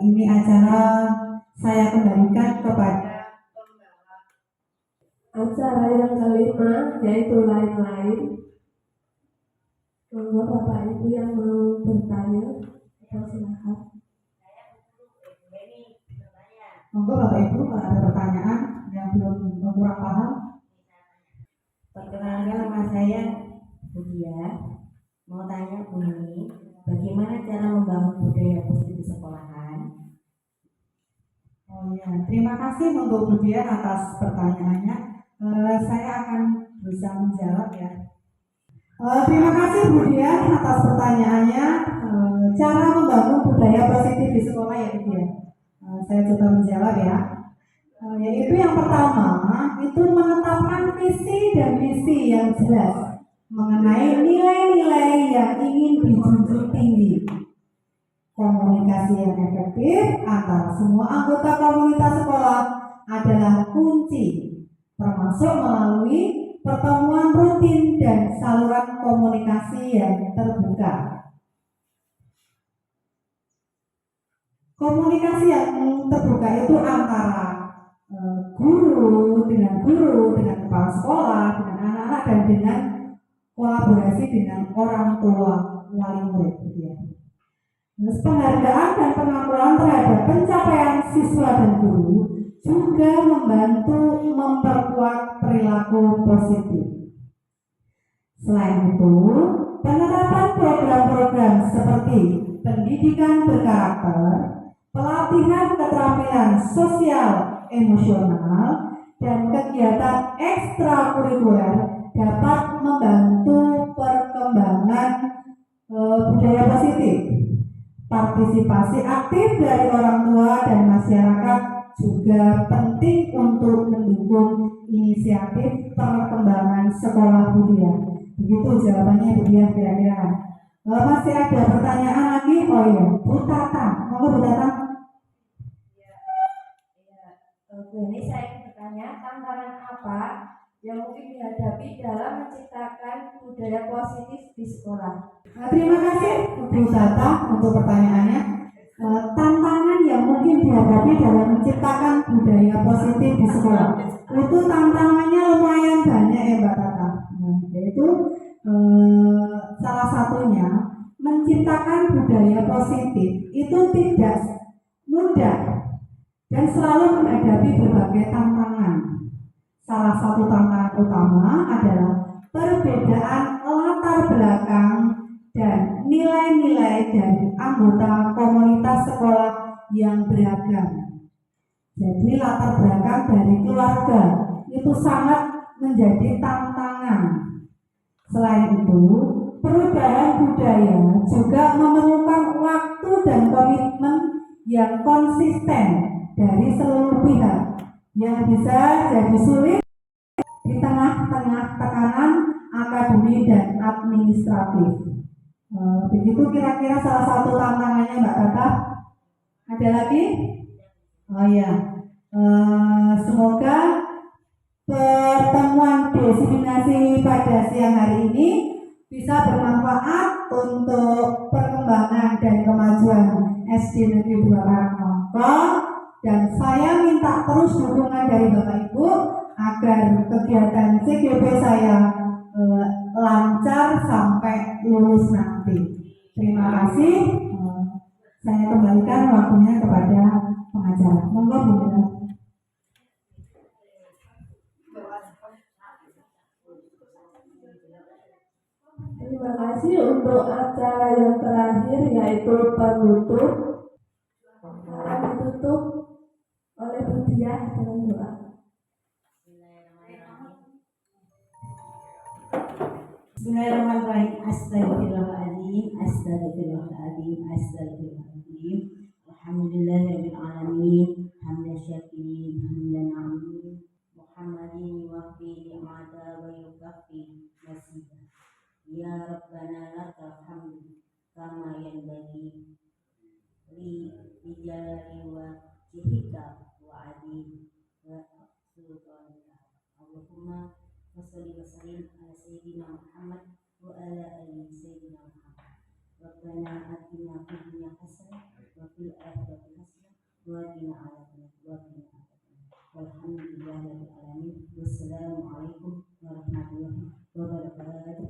Ini acara saya kembalikan kepada Acara yang kelima yaitu lain-lain. Monggo Bapak Ibu yang mau bertanya, silakan. Monggo Bapak Ibu kalau ada pertanyaan yang belum kurang paham. Perkenalkan nama saya Budia. Mau tanya Bu Nini, bagaimana cara membangun budaya positif di sekolahan? Oh ya, terima kasih untuk Budia atas pertanyaannya. Saya akan berusaha menjawab ya. Terima kasih Budia atas pertanyaannya. Cara membangun budaya positif di sekolah ya Budia. Saya coba menjawab ya. Yaitu yang pertama itu menetapkan visi dan misi yang jelas mengenai nilai-nilai yang ingin dijunjung tinggi. Komunikasi yang efektif antara semua anggota komunitas sekolah adalah kunci, termasuk melalui pertemuan rutin dan saluran komunikasi yang terbuka. Komunikasi yang terbuka itu antara guru, dengan kepala sekolah, dengan anak-anak, dan dengan kolaborasi dengan orang tua wali murid. Ya. Terus penghargaan dan pengakuan terhadap pencapaian siswa dan guru juga membantu memperkuat perilaku positif. Selain itu, penerapan program-program seperti pendidikan berkarakter, pelatihan keterampilan sosial emosional, dan kegiatan ekstrakurikuler dapat membantu perkembangan budaya positif. Partisipasi aktif dari orang tua dan masyarakat juga penting untuk mendukung inisiatif perkembangan sekolah budaya. Begitu jawabannya Budia kira-kira. Masih ada pertanyaan lagi? Oh iya, Bu Tata. Monggo Bu Tata. Bu, ini saya ingin bertanya, tantangan apa yang mungkin dihadapi dalam menciptakan budaya positif di sekolah? Terima kasih Bu Tata untuk pertanyaannya. Tantangan yang mungkin dihadapi dalam menciptakan budaya positif di sekolah itu tantangannya lumayan banyak ya Mbak Tata. Yaitu salah satunya menciptakan budaya positif itu tidak mudah dan selalu menghadapi berbagai tantangan. Salah satu tantangan utama adalah perbedaan latar belakang dan nilai-nilai dari anggota komunitas sekolah yang beragam. Jadi latar belakang dari keluarga itu sangat menjadi tantangan. Selain itu, perubahan budaya juga memerlukan waktu dan komitmen yang konsisten dari seluruh pihak yang bisa jadi sulit di tengah-tengah tekanan akademi dan administratif. Begitu kira-kira salah satu tantangannya Mbak Tata. Ada lagi? Oh ya, semoga pertemuan diseminasi pada siang hari ini bisa bermanfaat untuk perkembangan dan kemajuan SD Negeri 2 Karangmongkol, dan saya minta terus dukungan dari Bapak Ibu agar kegiatan CGP saya lancar sampai lulus nanti. Terima kasih. Saya kembalikan waktunya kepada pengacara. Monggo Bu Mira. Terima kasih untuk acara yang terakhir yaitu penutup. Akan ditutup oleh Bu Diah dengan doa. Bismillahirrahmanirrahim. Astagfirullahaladzim, astagfirullahaladzim, astagfirullahaladzim. Alhamdulillahirabbil alamin, hamdan syakirin, hamdan na'im. Muhammadin wa fi ni'mata wa yukafi nasiba. Ya Rabbana lakal سيدنا محمد وعلى آل سيدنا محمد. ربنا آتنا في الدنيا حسنة وفي الآخرة حسنة وقنا عذاب النار. والحمد لله رب العالمين. والسلام عليكم ورحمة الله وبركاته.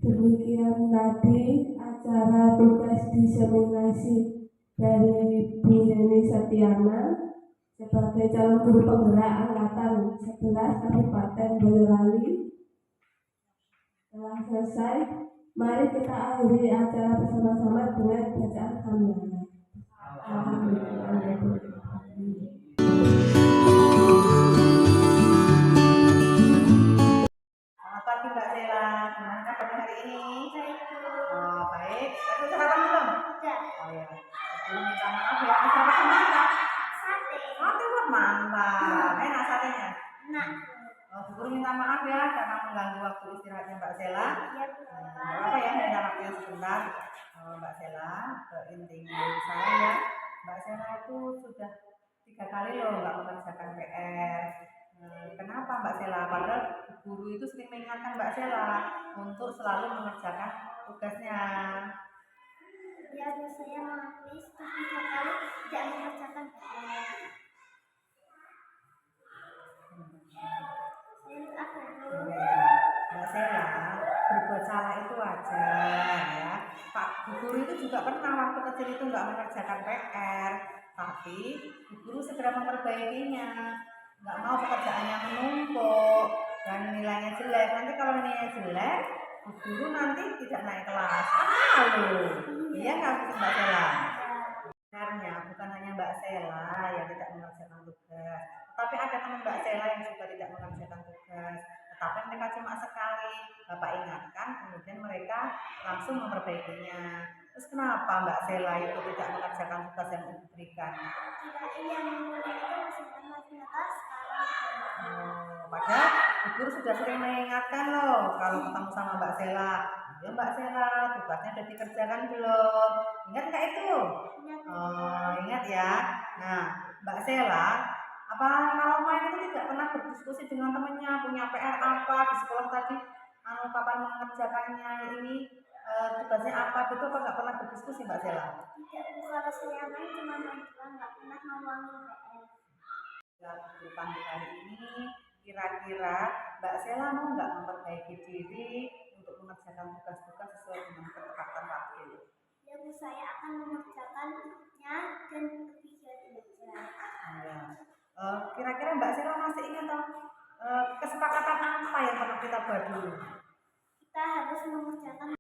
Demikian tadi acara tugas diseminasi dari Bu Yeni Setiana sebagai calon guru penggerak angkatan 11 Kabupaten Boyolali telah selesai. Mari kita akhiri acara bersama-sama dengan bacaan hamdalah. Alhamdulillah. Selamat pagi Mbak Sela, gimana kabarnya hari ini? Oh baik, tadi sarapan belum? Oh ya, sebelum minta maaf ya, sarapan sama apa? Sate buat mantap, enak satenya? Oh, Bu Guru minta maaf ya karena mengganggu waktu istirahatnya Mbak Sela. Apa ya, ada waktunya sebentar. Mbak Sela, ke intinya saya, Mbak Sela itu sudah 3 kali loh nggak mengerjakan PR. Kenapa Mbak Sela? Padahal guru itu sering mengingatkan Mbak Sela untuk selalu mengerjakan tugasnya. Ya, saya mengakui sudah 3 kali tidak mengerjakan PR. Mbak Sela, berbuat salah itu wajar ya. Pak Bu Guru itu juga pernah waktu kecil itu nggak mengerjakan PR, tapi Bu Guru segera memperbaikinya. Nggak mau pekerjaannya menumpuk dan nilainya jelek. Nanti kalau nilainya jelek, Bu Guru nanti tidak naik kelas. Iya nggak Mbak Sela? Sebenarnya bukan hanya Mbak Sela yang tidak mengerjakan tugas, tapi ada teman Mbak Sela yang juga tidak mengerjakan tugas. Tetapi mereka cuma sekali Bapak ingatkan, kemudian mereka langsung memperbaikinya. Terus kenapa Mbak Sela itu tidak mengerjakan tugas yang diberikan? Yang mulia itu masih ternyata sekarang. Padahal Bu Guru sudah sering mengingatkan loh kalau ketemu sama Mbak Sela. Ya Mbak Sela, tugasnya sudah dikerjakan belum? Ingat nggak itu? Oh, ingat ya. Nah, Mbak Sela, apa kalau main itu tidak pernah berdiskusi dengan temannya, punya PR apa di sekolah tadi, kapan mengerjakannya ini, tugasnya apa, gitu apa nggak pernah berdiskusi Mbak Sela? Tidak, kalau saya main cuma main doang, nggak pernah ngomongin PR. Guru panggil kali ini, kira-kira Mbak Sela mau nggak memperbaiki diri untuk mengerjakan tugas-tugas sesuai dengan ketepatan waktu? Ya Bu, saya akan mengerjakannya dan lebih giat belajar. Kira-kira Mbak Sela masih ingat toh kesepakatan apa yang pernah kita buat dulu? Kita harus mengerjakan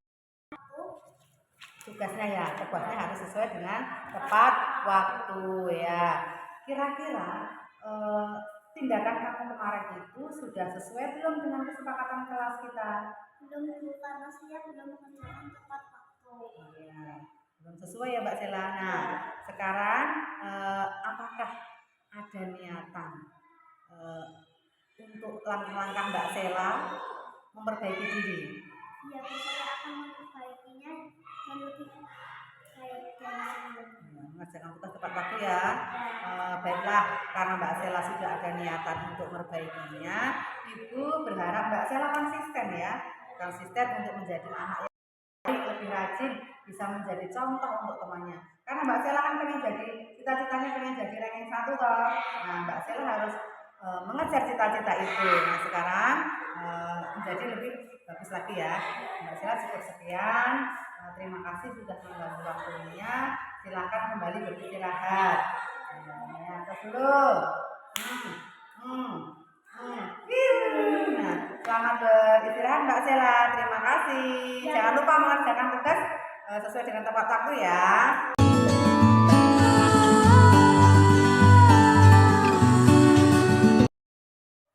Tugasnya ya, tugasnya harus sesuai dengan tepat waktu ya. Kira-kira tindakan kamu kemarin itu sudah sesuai belum dengan kesepakatan kelas kita? Belum Bu, karena saya belum mengerjakan tepat waktu. Ya, belum sesuai ya Mbak Sela. Nah, sekarang apakah ada niatan untuk langkah-langkah Mbak Sela memperbaiki diri? Ya Bu, saya akan memperbaikinya dan lebih baik dari sebelumnya. Mengerjakan tugas tepat waktu ya. Baiklah, karena Mbak Sela sudah ada niatan untuk memperbaikinya, Ibu berharap Mbak Sela konsisten ya, konsisten untuk menjadi anak yang lebih rajin, bisa menjadi contoh untuk temannya. Karena Mbak Sela kan pengen jadi, cita-citanya pengen jadi ranking 1 toh. Nah, Mbak Sela harus mengejar cita-cita itu. Nah, sekarang menjadi lebih bagus lagi ya. Mbak Sela cukup sekian. Terima kasih sudah mengganggu waktunya. Silakan kembali beristirahat. Ya, terus dulu. Nah, selamat beristirahat Mbak Sela. Terima kasih. Jangan lupa mengerjakan tugas sesuai dengan tepat waktu ya.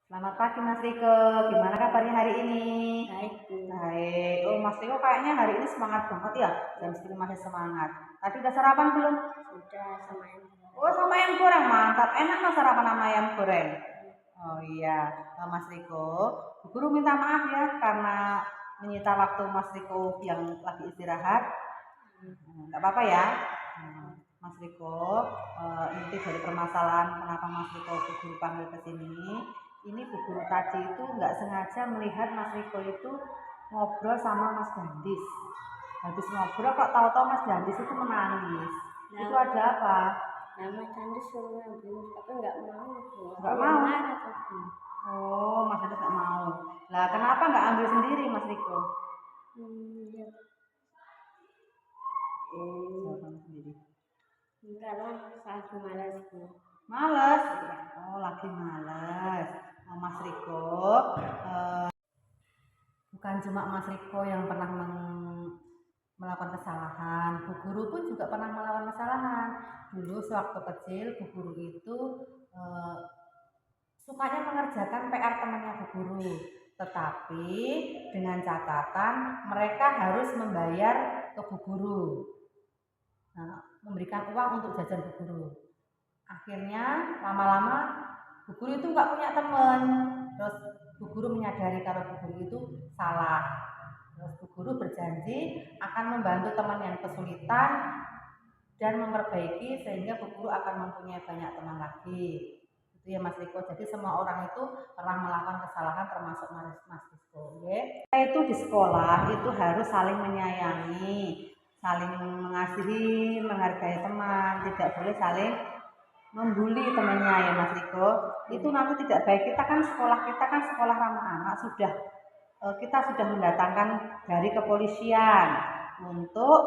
Selamat pagi Mas Riko, gimana kabarnya hari ini? Baik Bu. Baik. Oh Mas Riko kayaknya hari ini semangat banget ya, jam segini masih semangat. Tadi udah sarapan belum? Sudah sama yang Oh sama ayam goreng, mantap. Enak loh sarapan sama ayam goreng. Oh iya, Mas Riko, Bu Guru minta maaf ya karena menyita waktu Mas Riko yang lagi istirahat. Nggak apa-apa ya. Mas Riko, inti dari permasalahan kenapa Mas Riko Bu Guru panggil ke sini, ini Bu Guru tadi itu nggak sengaja melihat Mas Riko itu ngobrol sama Mas Dandis. Habis ngobrol kok tahu-tahu Mas Dandis itu menangis. Itu ada apa? Nah, Mas Dandis suruh ngambil, tapi nggak mau. Nggak mau? Oh, Mas Dandis nggak mau. Lah kenapa nggak ambil sendiri Mas Riko? Ya. Jawaban sendiri. Enggak lah, lagi malas Bu. Males? Oh, lagi males. Oh, Mas Riko, bukan cuma Mas Riko yang pernah melakukan kesalahan, Bu Guru pun juga pernah melakukan kesalahan. Dulu sewaktu kecil, Bu Guru itu sukanya mengerjakan PR temannya Bu Guru, tetapi dengan catatan mereka harus membayar ke Bu Guru. Nah, memberikan uang untuk jajan Bu Guru. Akhirnya lama-lama Bu Guru itu nggak punya teman. Terus Bu Guru menyadari kalau Bu Guru itu salah. Terus Bu Guru berjanji akan membantu teman yang kesulitan dan memperbaiki sehingga Bu Guru akan mempunyai banyak teman lagi. Itu ya Mas Riko. Jadi semua orang itu pernah melakukan kesalahan termasuk Mas Riko. Okay? Kita itu di sekolah itu harus saling menyayangi, saling mengasihi, menghargai teman, tidak boleh saling membuli temannya ya Mas Riko. Itu nanti tidak baik. Kita kan sekolah ramah anak, kita sudah mendatangkan dari kepolisian untuk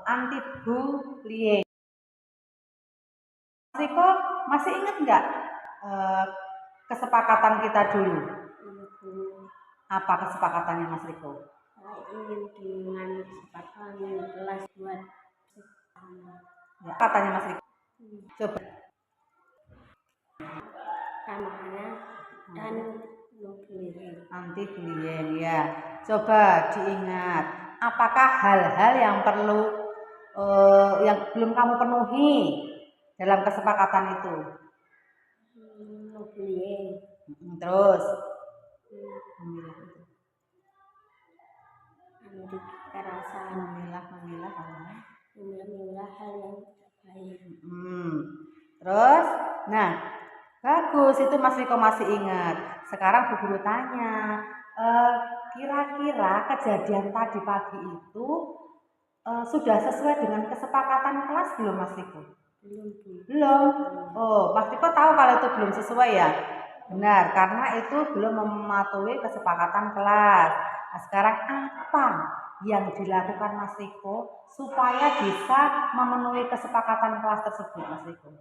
anti bullying. Mas Riko masih ingat nggak kesepakatan kita dulu? Apa kesepakatannya Mas Riko? Ingin dengan kesempatan kelas buat Ya, katanya Mas Riko. Coba. ramah anak dan Anti bullying ya. Coba diingat, apakah hal-hal yang perlu yang belum kamu penuhi dalam kesepakatan itu? bullying. Terus Anti kekerasan, memilah memilah hal yang baik. Terus, nah bagus itu Mas Riko masih ingat. Sekarang Bu Guru tanya, kira-kira kejadian tadi pagi itu sudah sesuai dengan kesepakatan kelas belum Mas Riko? Belum. Oh, Mas Riko tahu kalau itu belum sesuai ya? Benar, karena itu belum mematuhi kesepakatan kelas. Nah, sekarang apa yang dilakukan Mas Riko supaya bisa memenuhi kesepakatan kelas tersebut Mas Riko?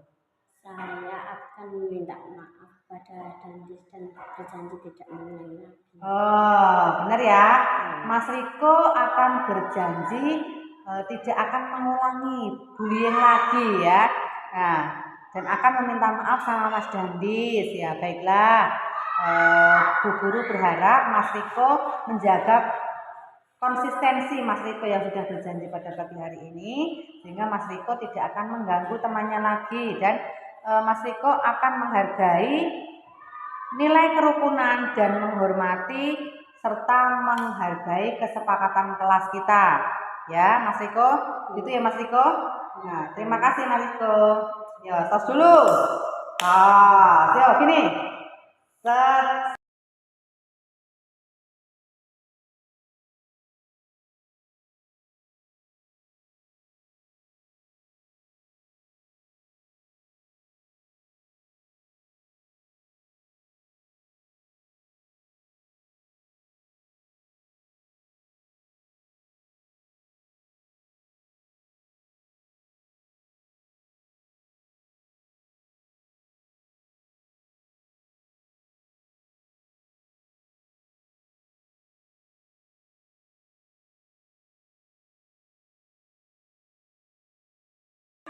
Saya akan meminta maaf pada Dandis dan berjanji tidak mengulangi lagi. Oh, benar ya. Mas Riko akan berjanji tidak akan mengulangi bullying lagi ya. Nah, dan akan meminta maaf sama Mas Dandis ya. Baiklah, Bu Guru berharap Mas Riko menjaga konsistensi Mas Riko yang sudah berjanji pada pagi hari ini, sehingga Mas Riko tidak akan mengganggu temannya lagi dan Mas Riko akan menghargai nilai kerukunan dan menghormati serta menghargai kesepakatan kelas kita. Ya, Mas Riko. Itu ya Mas Riko. Nah, terima kasih Mas Riko. Ya, tos dulu. Yuk gini. Set.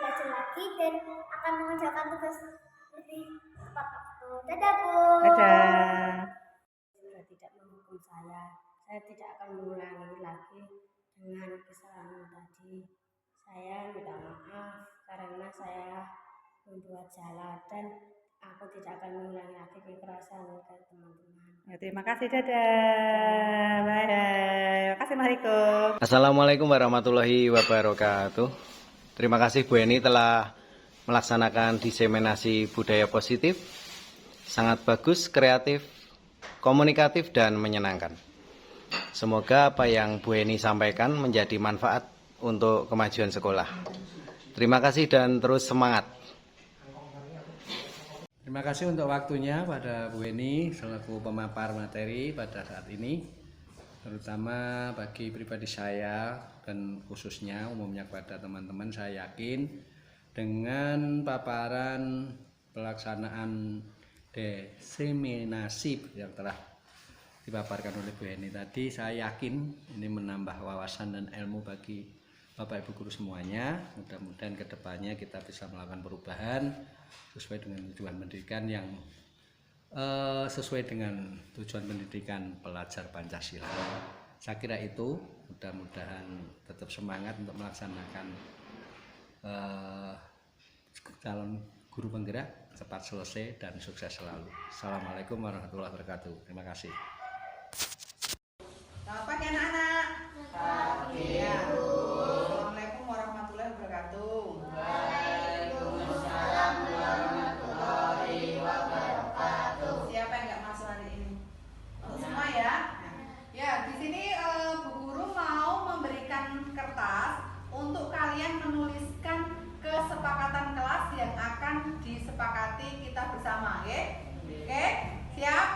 Belajar lagi dan akan mengerjakan tugas lebih cepat waktu. Dadah Bu. Dadah. Sudah tidak menghukum saya tidak akan mengulangi lagi dengan kesalahan tadi. Saya minta maaf karena saya membuat salah dan aku tidak akan mengulangi lagi kekerasan ke teman-teman. Ya, terima kasih, dadah. Bye. Terima kasih, Assalamualaikum. Assalamualaikum warahmatullahi wabarakatuh. Terima kasih Bu Eni telah melaksanakan diseminasi budaya positif. Sangat bagus, kreatif, komunikatif, dan menyenangkan. Semoga apa yang Bu Eni sampaikan menjadi manfaat untuk kemajuan sekolah. Terima kasih dan terus semangat. Terima kasih untuk waktunya pada Bu Eni selaku pemapar materi pada saat ini, terutama bagi pribadi saya dan khususnya umumnya kepada teman-teman. Saya yakin dengan paparan pelaksanaan diseminasi yang telah dipaparkan oleh Bu Eni tadi, saya yakin ini menambah wawasan dan ilmu bagi Bapak Ibu guru semuanya. Mudah-mudahan kedepannya kita bisa melakukan perubahan sesuai dengan tujuan pendidikan yang sesuai dengan tujuan pendidikan pelajar Pancasila. Saya kira itu, mudah-mudahan tetap semangat untuk melaksanakan calon guru penggerak cepat selesai dan sukses selalu. Assalamualaikum warahmatullahi wabarakatuh. Terima kasih. Selamat pagi anak-anak. Pagi. Ya. Assalamualaikum warahmatullahi wabarakatuh. Waalaikumsalam warahmatullahi wabarakatuh. Siapa yang nggak masuk hari ini? Untuk semua ya. Ya, di sini Bu Guru mau memberikan kertas untuk kalian menuliskan kesepakatan kelas yang akan disepakati kita bersama, oke? Oke? Siap?